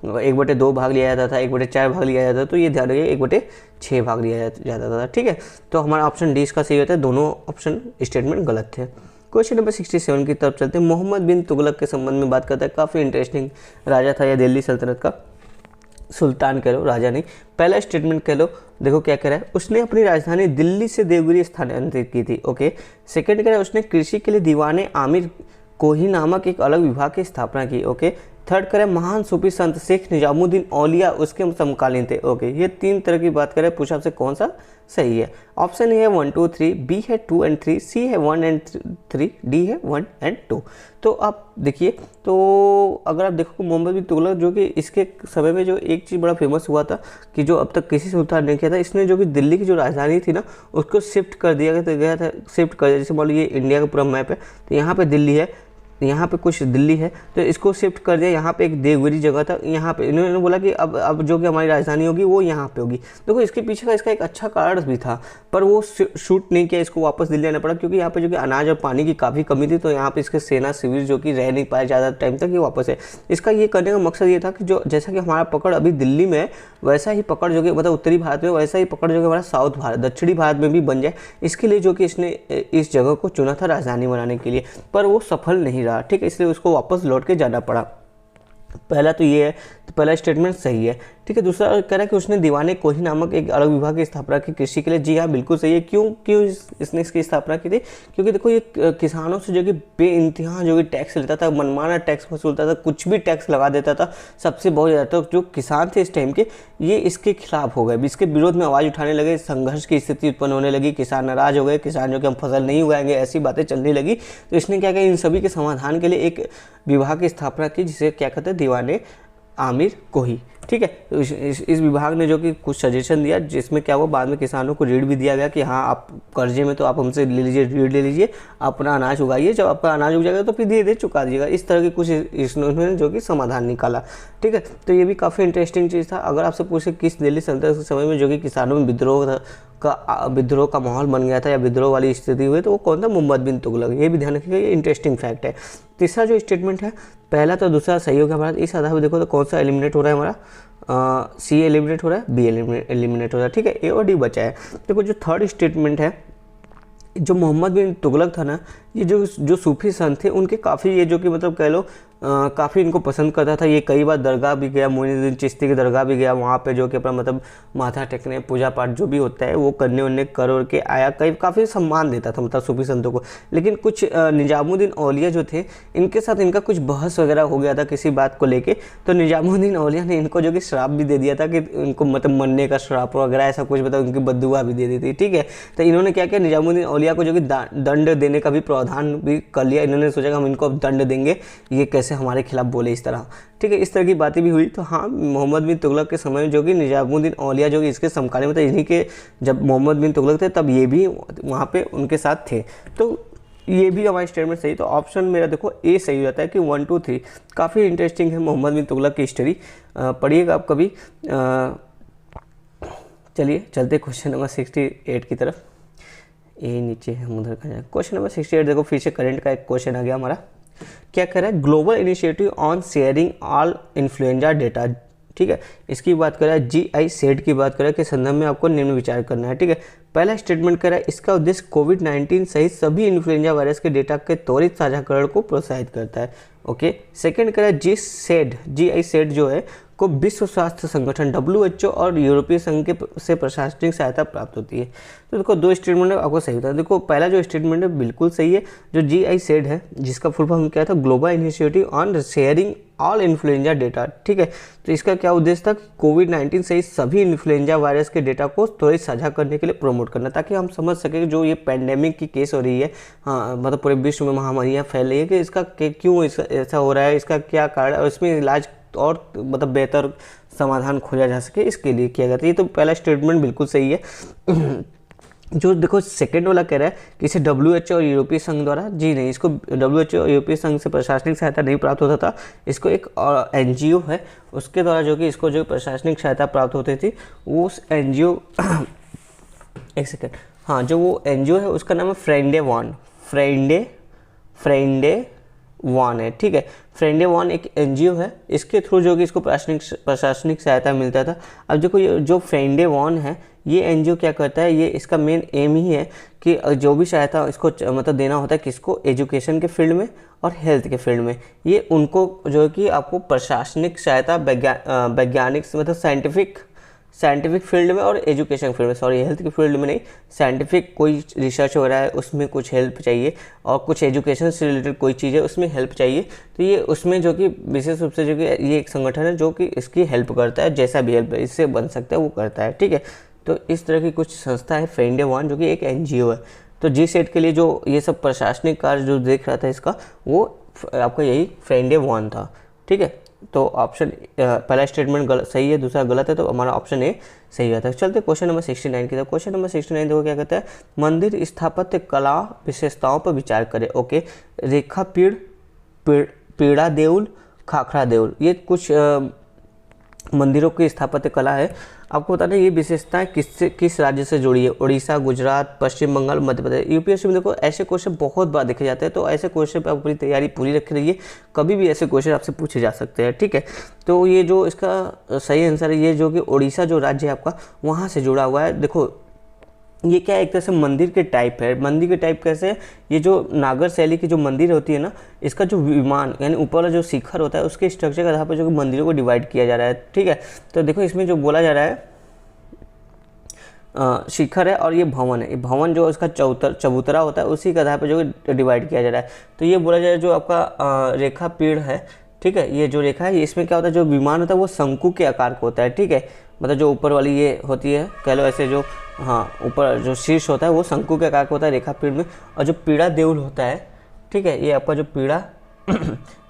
1/2 भाग लिया जाता था, 1/4 भाग लिया जाता था। तो ये ध्यान रखिए 1/6 भाग लिया जाता था, ठीक है। तो हमारा ऑप्शन डी इसका सही होता है, दोनों ऑप्शन स्टेटमेंट गलत थे। क्वेश्चन नंबर 67 की तरफ चलते हैं। मोहम्मद बिन तुगलक के संबंध में बात करता है। काफ़ी इंटरेस्टिंग राजा था, या दिल्ली सल्तनत का सुल्तान कह लो, राजा नहीं। पहला स्टेटमेंट कह लो, देखो क्या कह रहा है, उसने अपनी राजधानी दिल्ली से देवगिरी स्थानांतरित की थी। ओके। सेकंड कह रहा है, उसने कृषि के लिए दीवाने आमिर कोही नामक एक अलग विभाग की स्थापना की। ओके। थर्ड करें, महान सूफी संत शेख निजामुद्दीन औलिया उसके समकालीन थे। ओके। ये 3 तरह की बात करें, पूछा आपसे कौन सा सही है? ऑप्शन ए है 1 2 3, बी है 2 एंड 3, सी है 1 एंड 3, डी है 1 एंड 2। तो आप देखिए, तो अगर आप देखो मोहम्मद बिन तुगलक जो कि इसके समय में जो एक चीज़ बड़ा फेमस हुआ था कि जो अब तक किसी सुल्तान ने किया था, इसने जो कि दिल्ली की जो राजधानी थी ना उसको शिफ्ट कर दिया गया था, शिफ्ट कर दिया। जैसे मान लो ये इंडिया का पूरा मैप है, तो यहाँ पे दिल्ली है, यहाँ पे कुछ दिल्ली है, तो इसको शिफ्ट कर दिया। यहाँ पे एक देवगिरी जगह था, यहाँ पे इन्होंने बोला कि अब जो कि हमारी राजधानी होगी वो यहाँ पे होगी। देखो इसके पीछे का इसका एक अच्छा कारण भी था, पर वो शूट नहीं किया, इसको वापस दिल्ली आना पड़ा क्योंकि यहाँ पे जो कि अनाज और पानी की काफ़ी कमी थी। तो यहाँ पे इसके सेना शिविर जो कि रह नहीं पाए ज़्यादा टाइम तक, ये वापस है। इसका ये करने का मकसद ये था कि जो जैसा कि हमारा पकड़ अभी दिल्ली में है, वैसा ही पकड़ जो कि मतलब उत्तरी भारत में, वैसा ही पकड़ जो कि हमारा साउथ भारत, दक्षिणी भारत में भी बन जाए। इसके लिए जो कि इसने इस जगह को चुना था राजधानी बनाने के लिए, पर वो सफल नहीं रहा, ठीक है, इसलिए उसको वापस लौट के जाना पड़ा। पहला तो ये है, तो पहला स्टेटमेंट सही है, ठीक है। दूसरा कह रहा है कि उसने दीवाने कोही नामक एक अलग विभाग की स्थापना की कृषि के लिए। जी हाँ, बिल्कुल सही है। क्यों इसने इसकी स्थापना की थी? क्योंकि देखो ये किसानों से जो कि बेइंतहा जो कि टैक्स लेता था, मनमाना टैक्स वसूलता था, कुछ भी टैक्स लगा देता था सबसे बहुत ज़्यादा। तो जो किसान थे इस टाइम के, ये इसके खिलाफ हो गए, इसके विरोध में आवाज़ उठाने लगे, संघर्ष की स्थिति उत्पन्न होने लगी, किसान नाराज हो गए, किसान जो कि हम फसल नहीं उगाएंगे, ऐसी बातें चलने लगी। तो इसने क्या किया, इन सभी के समाधान के लिए एक विभाग की स्थापना की, जिसे क्या कहते हैं, दीवाने आमिर कोही, ठीक है। तो इस विभाग ने जो कि कुछ सजेशन दिया, जिसमें क्या हुआ, बाद में किसानों को ऋण भी दिया गया कि हाँ आप कर्जे में तो आप हमसे ले लीजिए, ऋण ले लीजिए, अपना अनाज उगाइए, जब आपका अनाज उग जाएगा तो फिर धीरे धीरे चुका दीजिएगा। इस तरह की कुछ इन्होंने जो कि समाधान निकाला, ठीक है। तो ये भी काफ़ी इंटरेस्टिंग चीज़ था। अगर आपसे पूछे किस दिल्ली सल्तनत के समय में जो कि किसानों में विद्रोह का माहौल बन गया था या विद्रोह वाली स्थिति हुई, तो वो कौन था? मोहम्मद बिन तुगलक। ये भी ध्यान रखिएगा, ये इंटरेस्टिंग फैक्ट है। तीसरा जो स्टेटमेंट है, पहला तो दूसरा सही हो गया हमारा। इस आधार पर देखो तो कौन सा एलिमिनेट हो रहा है हमारा? सी एलिमिनेट हो रहा है, बी एलिमिनेट हो रहा है, ठीक है। ए और डी बचा है। देखो जो थर्ड स्टेटमेंट है, जो मोहम्मद बिन तुगलक था ना, ये जो सूफी संत थे, उनके काफ़ी ये जो कि मतलब कह लो काफ़ी इनको पसंद करता था। ये कई बार दरगाह भी गया, मोइनुद्दीन चिश्ती की दरगाह भी गया, वहाँ पे जो कि अपना मतलब माथा टेकने, पूजा पाठ जो भी होता है वो करने उन्ने कर के आया। काफ़ी सम्मान देता था मतलब सूफी संतों को। लेकिन कुछ निजामुद्दीन औलिया जो थे, इनके साथ इनका कुछ बहस वगैरह हो गया था किसी बात को लेके। तो निजामुद्दीन औलिया ने इनको जो कि श्राप भी दे दिया था कि इनको मतलब मरने का श्राप वगैरह ऐसा कुछ, मतलब उनकी बद्दुआ भी दे दी थी, ठीक है। तो इन्होंने क्या किया, निजामुद्दीन औलिया को जो कि दंड देने का भी प्रावधान भी कर लिया। इन्होंने सोचा कि हम इनको अब दंड देंगे, ये कैसे हमारे खिलाफ बोले इस तरह, ठीक है। इस तरह की बातें भी हुई। तो हाँ, मोहम्मद बिन तुगलक के समय में जो कि निजामुद्दीन औलिया जो कि इसके समकालीन मतलब इन्हीं के, जब मोहम्मद बिन तुगलक थे तब ये भी वहाँ पे उनके साथ थे। तो ये भी हमारा स्टेटमेंट सही। तो ऑप्शन मेरा देखो ए सही हो जाता है कि 1 2 3। काफ़ी इंटरेस्टिंग है मोहम्मद बिन तुगलक की हिस्ट्री, पढ़िएगा आप कभी। चलिए चलते क्वेश्चन नंबर 68 की तरफ। ये नीचे हम उधर का जाए। क्वेश्चन नंबर 68 देखो, फिर से करंट का एक क्वेश्चन आ गया हमारा। क्या कह रहा है, global initiative on sharing all influenza data, ठीक है। इसकी बात कर रहा है, GISAID की बात कर रहा है कि संदर्भ में आपको निम्न विचार करना है, ठीक है। पहला स्टेटमेंट कर रहा है, इसका उद्देश्य कोविड-19 सहित सभी इन्फ्लुएंजा वायरस के डेटा के त्वरित साझाकरण को प्रोत्साहित करता है। ओके। सेकंड कर रहा है, GISAID जो है को विश्व स्वास्थ्य संगठन WHO और यूरोपीय संघ के से प्रशासनिक सहायता प्राप्त होती है। तो देखो दो स्टेटमेंट आपको सही होता है। देखो पहला जो स्टेटमेंट है बिल्कुल सही है, जो GIZ है जिसका फुल फॉर्म क्या था, global initiative on sharing all influenza data, ठीक है। तो इसका क्या उद्देश्य था, कोविड-19 सहित सभी इन्फ्लुएंजा वायरस के डेटा को त्वरित साझा करने के लिए प्रमोट करना, ताकि हम समझ सकें कि जो ये पैंडेमिक की केस हो रही है, हाँ मतलब पूरे विश्व में महामारियाँ फैल रही है, कि इसका क्यों ऐसा हो रहा है, इसका क्या कारण है और इसमें इलाज और मतलब बेहतर समाधान खोजा जा सके, इसके लिए किया जाता है। ये तो पहला स्टेटमेंट बिल्कुल सही है। जो देखो सेकेंड वाला कह रहा है कि इसे WHO और यूरोपीय संघ द्वारा, जी नहीं, इसको WHO और यूरोपीय संघ से प्रशासनिक सहायता नहीं प्राप्त होता था, इसको एक NGO है उसके द्वारा जो कि इसको जो प्रशासनिक सहायता प्राप्त होती थी, वो उस NGO एक सेकेंड, हाँ जो वो NGO है उसका नाम है फ्रेंडे वन है, ठीक है। फ्रेंडे वन एक NGO है, इसके थ्रू जो कि इसको प्रशासनिक सहायता मिलता था। अब देखो ये जो फ्रेंडे वन है ये NGO क्या करता है, ये इसका मेन एम ही है कि जो भी सहायता इसको मतलब देना होता है किसको, एजुकेशन के फील्ड में और हेल्थ के फील्ड में, ये उनको जो कि आपको प्रशासनिक सहायता वैज्ञानिक मतलब साइंटिफिक फील्ड में और एजुकेशन फील्ड में, सॉरी हेल्थ के फील्ड में नहीं, साइंटिफिक कोई रिसर्च हो रहा है उसमें कुछ हेल्प चाहिए और कुछ एजुकेशन से रिलेटेड कोई चीज़ है उसमें हेल्प चाहिए, तो ये उसमें जो कि विशेष रूप से जो कि ये एक संगठन है जो कि इसकी हेल्प करता है, जैसा भी हेल्प इससे बन सकता है वो करता है, ठीक है। तो इस तरह की कुछ संस्था है फ्रेंडे वन जो कि एक NGO है। तो GSET के लिए जो ये सब प्रशासनिक कार्य जो देख रहा था इसका, वो आपका यही फ्रेंडे वन था, ठीक है। तो ऑप्शन पहला स्टेटमेंट सही है, दूसरा गलत है, तो हमारा ऑप्शन ए सही रहता है। चलते क्वेश्चन नंबर 69 की तरफ। क्वेश्चन नंबर 69 देखो क्या कहता है, मंदिर स्थापत्य कला विशेषताओं पर विचार करें। ओके, रेखा पीड़ा देउल, खाखरा देउल, ये कुछ मंदिरों की स्थापत्य कला है। आपको बताना ये विशेषताएं किस राज्य से जुड़ी है, उड़ीसा, गुजरात, पश्चिम बंगाल, मध्य प्रदेश। UPSC में देखो ऐसे क्वेश्चन बहुत बार देखे जाते हैं, तो ऐसे क्वेश्चन पे आप पूरी तैयारी पूरी रख रहिए, कभी भी ऐसे क्वेश्चन आपसे पूछे जा सकते हैं, ठीक है। तो ये जो इसका सही आंसर है, ये जो कि उड़ीसा जो राज्य है आपका, वहाँ से जुड़ा हुआ है। देखो ये क्या एक तरह से मंदिर के टाइप है। मंदिर के टाइप कैसे है, ये जो नागर शैली की जो मंदिर होती है ना, इसका जो विमान यानी ऊपर वाला जो शिखर होता है उसके स्ट्रक्चर के आधार पर जो मंदिरों को डिवाइड किया जा रहा है, ठीक है। तो देखो इसमें जो बोला जा रहा है शिखर है और ये भवन है, ये भवन जो इसका चबूतरा होता है उसी के आधार पर जो डिवाइड किया जा रहा है। तो ये बोला जा रहा है जो आपका रेखा पीड़ है, ठीक है, ये जो रेखा है इसमें क्या होता है, जो विमान होता है वो शंकु के आकार का होता है, ठीक है। मतलब जो ऊपर वाली ये होती है कह लो ऐसे, जो हाँ ऊपर जो शीर्ष होता है वो शंकु के आकार का होता है रेखा पीड़ में, और जो पीड़ा देउल होता है, ठीक है, ये आपका जो पीड़ा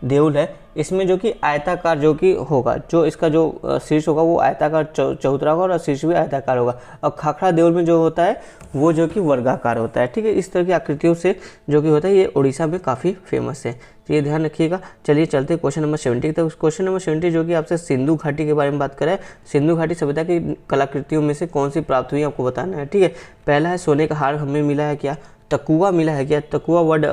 देउल है इसमें जो कि आयताकार जो कि होगा, जो इसका जो शीर्ष होगा वो आयताकार चौतरा होगा और शीर्ष भी आयताकार होगा, और खाखरा देउल में जो होता है वो जो कि वर्गाकार होता है, ठीक है। इस तरह की आकृतियों से जो कि होता है ये उड़ीसा में काफ़ी फेमस है, तो ये ध्यान रखिएगा। चलिए चलते हैं क्वेश्चन नंबर 70 तक। क्वेश्चन नंबर 70 जो कि आपसे सिंधु घाटी के बारे में बात करें। सिंधु घाटी सभ्यता की कलाकृतियों में से कौन सी प्राप्त हुई आपको बताना है, ठीक है। पहला है सोने का हार हमें मिला है क्या, तकुआ मिला है क्या, तकुआ वर्ड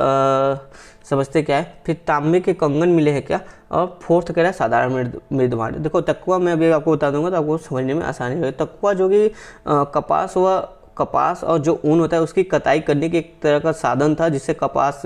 समझते क्या है, फिर तांबे के कंगन मिले हैं क्या, और फोर्थ कह रहा है साधारण मृदभांड। देखो तकुआ मैं अभी आपको बता दूंगा तो आपको समझने में आसानी होगी। तकुआ जो कि कपास और जो ऊन होता है उसकी कताई करने की एक तरह का साधन था, जिससे कपास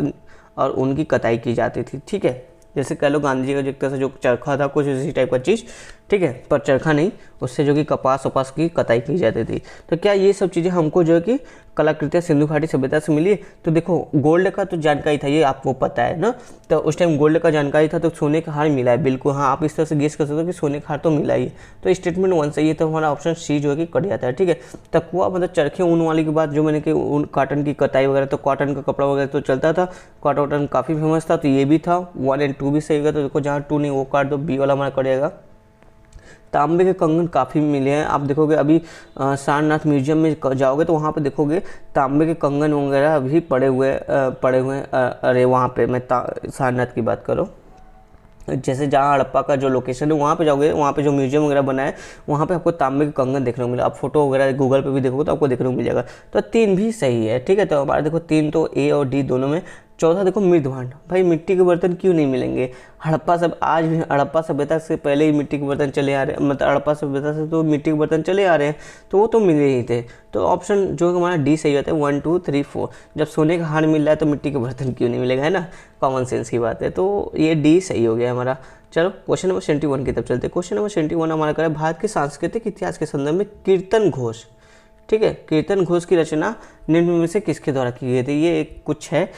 और ऊन की कताई की जाती थी, ठीक है। जैसे कह लो गांधी जी का जो एक तरह से जो चरखा था कुछ इसी टाइप का चीज़, ठीक है, पर चरखा नहीं, उससे जो कि कपास वपास की कताई की जाती थी। तो क्या ये सब चीज़ें हमको जो है कि कलाकृतियाँ सिंधु घाटी सभ्यता से मिली। तो देखो गोल्ड का तो जानकारी था, ये आपको पता है ना, तो उस टाइम गोल्ड का जानकारी था, तो सोने का हार मिला है, बिल्कुल हाँ, आप इस तरह से गेस कर सकते हो कि सोने का हार तो मिला ही है। तो स्टेटमेंट 1 सही है, तो हमारा ऑप्शन सी जो है कि कट जाता है, ठीक है। तकुआ मतलब चरखे ऊन वाली की बात जो मैंने कि ऊन कॉटन की कताई वगैरह, तो कॉटन का कपड़ा वगैरह तो चलता था, कॉटन काफ़ी फेमस था, तो ये भी था। 1 और 2 भी सही होगा, तो देखो जहाँ 2 नहीं वो काट दो, बी वाला हमारा कटेगा। तांबे के कंगन काफ़ी मिले हैं, आप देखोगे अभी सारनाथ म्यूजियम में जाओगे तो वहाँ पे देखोगे तांबे के कंगन वगैरह अभी पड़े हुए अरे वहाँ पे मैं सारनाथ की बात करो, जैसे जहाँ हड़प्पा का जो लोकेशन है वहाँ पे जाओगे, वहाँ पे जो म्यूजियम वगैरह बना है वहाँ पे आपको तांबे के कंगन देखने को मिला। आप फोटो वगैरह गूगल पे भी देखोगे तो आपको देखने को मिल जाएगा। तो 3 भी सही है, ठीक है। तो हमारा देखो 3 तो ए और डी दोनों में चौथा देखो मृदभांड, भाई मिट्टी के बर्तन क्यों नहीं मिलेंगे, हड़प्पा सब आज भी हड़प्पा सभ्यता से पहले ही मिट्टी के बर्तन चले आ रहे हैं, मतलब हड़प्पा सभ्यता से तो मिट्टी के बर्तन चले आ रहे हैं, तो वो तो मिले ही थे। तो ऑप्शन जो हमारा डी सही होता है 1 2 3 4। जब सोने का हार मिल रहा है तो मिट्टी के बर्तन क्यों नहीं मिलेगा, है ना, कॉमन सेंस की बात है। तो ये डी सही हो गया हमारा। चलो क्वेश्चन नंबर 71 की तरफ चलते हैं। क्वेश्चन नंबर 71 हमारा करें भारत के सांस्कृतिक इतिहास के संदर्भ में कीर्तन घोष। ठीक है, कीर्तन घोष की रचना निम्न में से किसके द्वारा की गई थी। ये एक कुछ है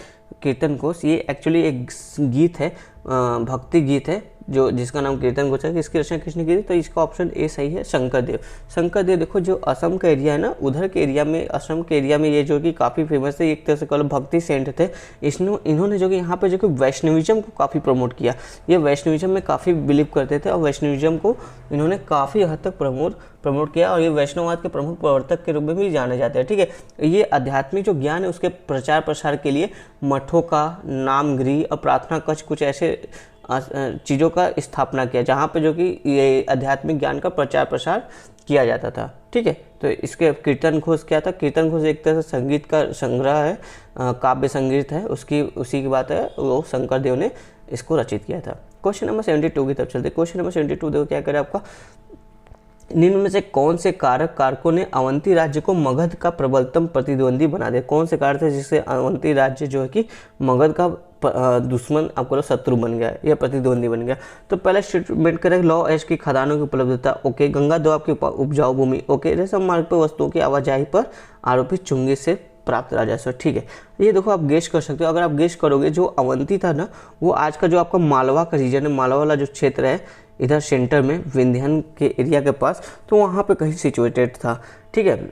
कीर्तन घोष, ये एक्चुअली एक गीत है, भक्ति गीत है जो जिसका नाम कीर्तन घोष है। इसकी रचना किसने की थी, तो इसका ऑप्शन ए सही है, शंकरदेव। शंकरदेव देखो जो असम का एरिया है ना, उधर के एरिया में, असम के एरिया में ये जो कि काफ़ी फेमस थे, एक तरह से कहो भक्ति सेंट थे। इन्होंने जो कि यहाँ पे जो कि वैष्णविज्म को काफ़ी प्रमोट किया। ये वैष्णविज्म में काफ़ी बिलीव करते थे और वैष्णविज्म को इन्होंने काफ़ी हद तक प्रमोट किया और ये वैष्णववाद के प्रमुख प्रवर्तक के रूप में भी जाने जाते हैं। ठीक है, ये आध्यात्मिक जो ज्ञान है उसके प्रचार प्रसार के लिए मठों का, नामगृह और प्रार्थना कक्ष, कुछ ऐसे चीज़ों का स्थापना किया जहाँ पे जो कि ये आध्यात्मिक ज्ञान का प्रचार प्रसार किया जाता था। ठीक है, तो इसके कीर्तन घोष क्या था, कीर्तन घोष एक तरह से संगीत का संग्रह है, काव्य संगीत है, उसी की बात है, वो शंकरदेव ने इसको रचित किया था। क्वेश्चन नंबर 72 की तरफ चलते। क्वेश्चन नंबर 72 देखो क्या करे आपका, निम्न में से कौन से कारकों ने अवंती राज्य को मगध का प्रबलतम प्रतिद्वंदी बना दिया। कौन से कारक थे जिससे अवंती राज्य जो है कि मगध का दुश्मन, आपको शत्रु बन गया या प्रतिद्वंदी बन गया। तो पहला स्टेटमेंट करें, लौ ऐश की खदानों की उपलब्धता, ओके। गंगा दोआब की उपजाऊ भूमि, ओके। रेशम मार्ग पर वस्तुओं की आवाजाही पर आरोपित चुंगी से प्राप्त राजस्व, ठीक है। ये देखो आप गेस कर सकते हो, अगर आप गेस करोगे जो अवंती था ना, वो आज का जो आपका मालवा का रीजन है, मालवा वाला जो क्षेत्र है इधर सेंटर में विंध्यान के एरिया के पास, तो वहाँ पे कहीं सिचुएटेड था। ठीक है,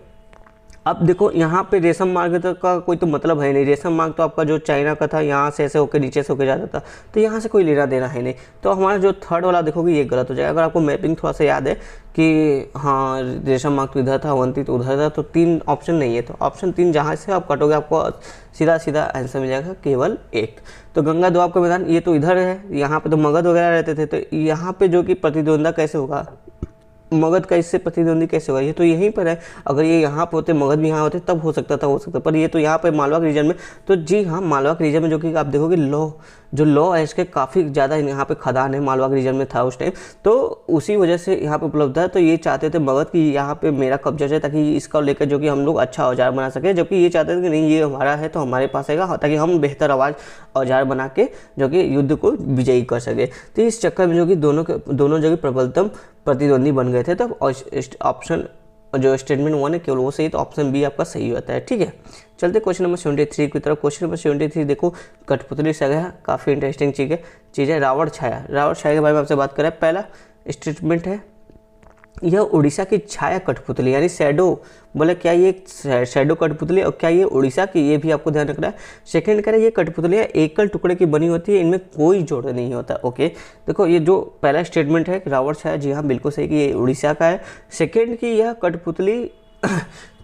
अब देखो यहाँ पे रेशम मार्ग का कोई तो मतलब है नहीं, रेशम मार्ग तो आपका जो चाइना का था, यहाँ से ऐसे होकर नीचे से होकर जाता था, तो यहाँ से कोई लेना देना है नहीं। तो हमारा जो थर्ड वाला देखोगे ये गलत हो जाएगा। अगर आपको मैपिंग थोड़ा सा याद है कि हाँ रेशम मार्ग तो इधर था, अवंती तो उधर था, तो 3 ऑप्शन नहीं है, तो ऑप्शन 3 जहाँ से आप कटोगे आपको सीधा सीधा आंसर मिल जाएगा केवल 1। तो गंगा दोआब का मैदान ये तो इधर है, यहाँ पे तो मगध वगैरह रहते थे, तो यहाँ पे जो कि प्रतिद्वंदा कैसे होगा, मगध का इससे प्रतिद्वंदी कैसे हुआ, ये तो यहीं पर है। अगर ये यहाँ पे होते, मगध भी यहाँ होते, तब हो सकता, पर ये तो यहाँ पे मालवा के रीजन में। तो जी हाँ, मालवा के रीजन में जो कि आप देखोगे लौ है इसके काफ़ी ज़्यादा यहाँ पे खदान है, मालवा के रीजन में था उस टाइम, तो उसी वजह से यहाँ पे उपलब्ध है। तो ये चाहते थे मगध की यहाँ पे मेरा कब्जा जाए, ताकि इसका लेकर जो कि हम लोग अच्छा औजार बना सके, जबकि ये चाहते थे कि नहीं ये हमारा है तो हमारे पास आएगा, ताकि हम बेहतर औजार बना के जो कि युद्ध को विजयी कर सके। तो इस चक्कर में जो कि दोनों जो कि प्रबलतम प्रतिद्वंदी बन गए थे। तो ऑप्शन जो स्टेटमेंट 1 है केवल वो सही, तो ऑप्शन बी आपका सही होता है। ठीक है, चलते क्वेश्चन नंबर 73 की तरफ। क्वेश्चन नंबर 73 देखो, कठपुतली सागा काफ़ी इंटरेस्टिंग चीज़ है। रावण छाया के बारे में आपसे बात करें। पहला स्टेटमेंट है, यह उड़ीसा की छाया कठपुतली यानी शैडो, बोले क्या ये शैडो कठपुतली और क्या ये उड़ीसा की, ये भी आपको ध्यान रखना है। सेकंड करें, ये कठपुतलियाँ एकल टुकड़े की बनी होती है, इनमें कोई जोड़ नहीं होता। ओके, देखो ये जो पहला स्टेटमेंट है रावण छाया, जी हाँ बिल्कुल सही कि ये उड़ीसा का है। सेकेंड की यह कठपुतली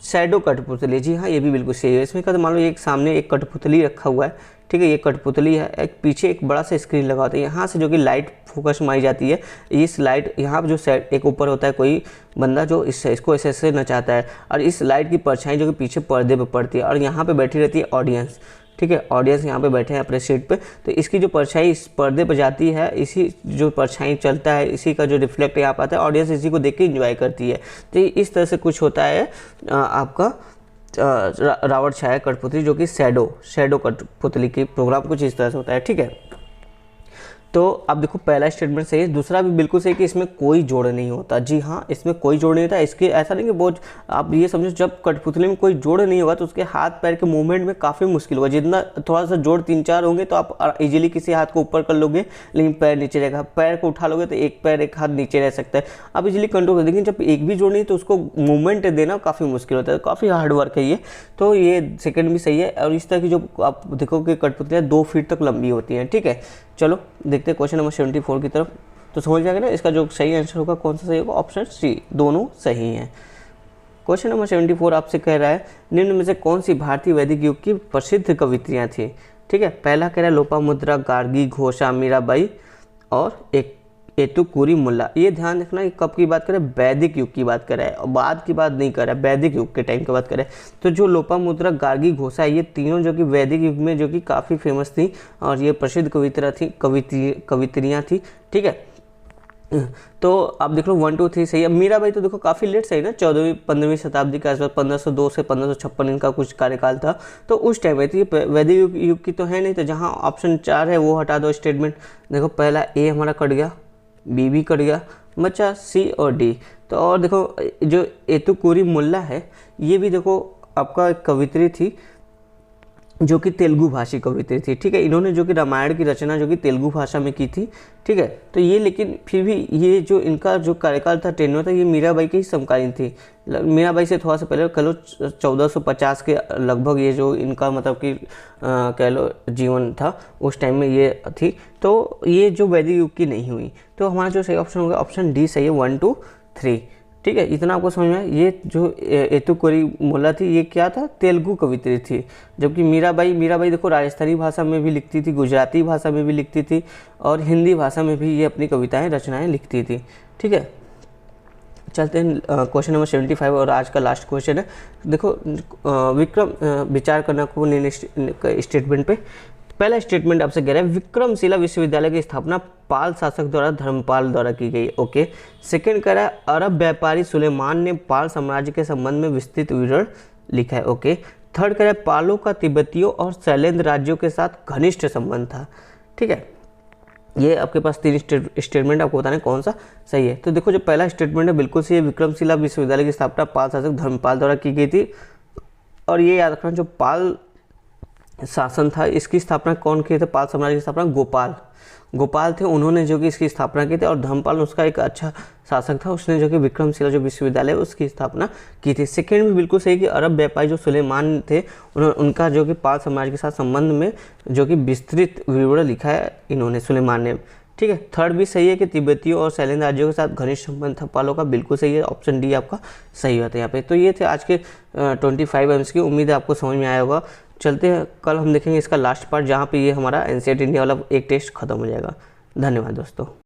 शैडो कठपुतली, जी हाँ ये भी बिल्कुल सही है। इसमें क्या, मान लो एक सामने एक कठपुतली रखा हुआ है, ठीक है, ये कठपुतली है, एक पीछे एक बड़ा सा स्क्रीन लगा होता है, यहाँ से जो कि लाइट फोकस मारी जाती है। इस लाइट यहाँ पर जो सेट एक ऊपर होता है कोई बंदा जो इसको ऐसे नचाता है, और इस लाइट की परछाई जो कि पीछे पर्दे पे पड़ती है, और यहाँ पे बैठी रहती है ऑडियंस। ठीक है, ऑडियंस यहाँ पे बैठे हैं अपने सीट पे, तो इसकी जो परछाई इस पर्दे पर जाती है, इसी जो परछाई चलता है, इसी का जो रिफ्लेक्ट यहाँ आता है, ऑडियंस इसी को देख के इंजॉय करती है। तो इस तरह से कुछ होता है आपका रावण छाया कठपुतली, जो कि शैडो कठपुतली की प्रोग्राम कुछ इस तरह से होता है। ठीक है, तो अब देखो पहला स्टेटमेंट सही है, दूसरा भी बिल्कुल सही कि इसमें कोई जोड़ नहीं होता। जी हाँ, इसमें कोई जोड़ नहीं होता। इसके ऐसा नहीं कि बहुत, आप ये समझो जब कठपुतली में कोई जोड़ नहीं होगा तो उसके हाथ पैर के मूवमेंट में काफ़ी मुश्किल होगा। जितना थोड़ा सा जोड़ 3-4 होंगे तो आप इजीली किसी हाथ को ऊपर कर लोगे, लेकिन पैर नीचे रहेगा। पैर को उठा लोगे तो एक पैर एक हाथ नीचे रह सकता है, आप इजीली कंट्रोल कर। लेकिन जब एक भी जोड़ नहीं तो उसको मूवमेंट देना काफ़ी मुश्किल होता है, काफ़ी हार्ड वर्क है ये। तो ये सेकेंड भी सही है। और इस तरह की जो आप देखोगे कठपुतलियाँ 2 फीट तक लंबी होती हैं। ठीक है, चलो देखते हैं क्वेश्चन नंबर 74 की तरफ। तो समझ जाएगा ना, इसका जो सही आंसर होगा कौन सा सही होगा, ऑप्शन सी, दोनों सही हैं। क्वेश्चन नंबर 74 आपसे कह रहा है, निम्न में से कौन सी भारतीय वैदिक युग की प्रसिद्ध कवित्रियाँ थी। ठीक है, पहला कह रहा है लोपामुद्रा, गार्गी, घोषा, मीराबाई, और एक एतुकुरी मुल्ला, ये ध्यान रखना कि कब की बात करें, वैदिक युग की बात करें और बाद की बात नहीं कर रहा है, वैदिक युग के टाइम की बात करें। तो जो लोपामुद्रा, गार्गी, घोषा, ये तीनों जो कि वैदिक युग में जो कि काफ़ी फेमस थी और ये प्रसिद्ध कवित्रियाँ थी। ठीक है, तो आप देख लो 1 2 3 सही है। मीराबाई तो देखो काफ़ी लेट सही ना, 14वीं 15वीं शताब्दी के आसपास, 1502 से 1556 इनका कुछ कार्यकाल था, तो उस टाइम में थी। वैदिक युग की तो है नहीं, तो जहाँ ऑप्शन 4 है वो हटा दो स्टेटमेंट। देखो पहला ए हमारा कट गया, बी भी कट गया, बचा सी और डी। तो और देखो जो एतुकुरी मुल्ला है ये भी देखो आपका एक कवित्री थी जो कि तेलुगु भाषी कवित्री थी। ठीक है, इन्होंने जो कि रामायण की रचना जो कि तेलुगु भाषा में की थी। ठीक है, तो ये लेकिन फिर भी ये जो इनका जो कार्यकाल था 10वां था, ये मीराबाई के ही समकालीन थी। मीराबाई से थोड़ा सा पहले कह लो 1450 के लगभग ये जो इनका मतलब कि कह लो जीवन था उस टाइम में ये थी। तो ये जो वैदिक युग की नहीं हुई, तो हमारा जो सही ऑप्शन होगा ऑप्शन डी सही है, 1 2 3। ठीक है, इतना आपको समझ में आया। ये जो एतुकुरी मुल्ला थी ये क्या था, तेलुगु कवित्री थी। जबकि मीराबाई देखो राजस्थानी भाषा में भी लिखती थी, गुजराती भाषा में भी लिखती थी और हिंदी भाषा में भी ये अपनी कविताएं रचनाएं लिखती थी। ठीक है, चलते हैं क्वेश्चन नंबर 75 और आज का लास्ट क्वेश्चन है। देखो विचार करना को स्टेटमेंट पे। पहला स्टेटमेंट आपसे कह रहा है विक्रमशिला विश्वविद्यालय की स्थापना पाल शासक द्वारा धर्मपाल द्वारा की गई। ओके। सेकंड कह रहा है अरब व्यापारी सुलेमान ने पाल साम्राज्य के संबंध में विस्तृत विवरण लिखा है। ओके। थर्ड कह रहा है पालों का तिब्बतियों और शैलेंद्र राज्यों के साथ घनिष्ठ संबंध था। ठीक है, ये आपके पास 3 स्टेटमेंट आपको बताने कौन सा सही है। तो देखो जो पहला स्टेटमेंट है बिल्कुल सही है, विक्रमशिला विश्वविद्यालय की स्थापना पाल शासक धर्मपाल द्वारा की गई थी। और ये याद रखना जो पाल शासन था इसकी स्थापना कौन किए थे, पाल साम्राज्य की स्थापना गोपाल थे, उन्होंने जो कि इसकी स्थापना की थी। और धर्मपाल उसका एक अच्छा शासक था, उसने जो कि विक्रमशिला जो विश्वविद्यालय उसकी स्थापना की थी। सेकेंड भी बिल्कुल सही कि अरब व्यापारी जो सुलेमान थे उनका जो कि पाल साम्राज्य के साथ संबंध में जो कि विस्तृत विवरण लिखा है इन्होंने, सुलेमान ने। ठीक है, थर्ड भी सही है कि तिब्बतियों और शैलेंद्र राज्यों के साथ घनिष्ठ संबंध था पालों का, बिल्कुल सही है, ऑप्शन डी आपका सही होता है यहाँ पे। तो ये थे आज के 25 एम्स की, उम्मीद है आपको समझ में आया होगा। चलते हैं, कल हम देखेंगे इसका लास्ट पार्ट जहाँ पे ये हमारा एनसीईआरटी इंडिया वाला एक टेस्ट खत्म हो जाएगा। धन्यवाद दोस्तों।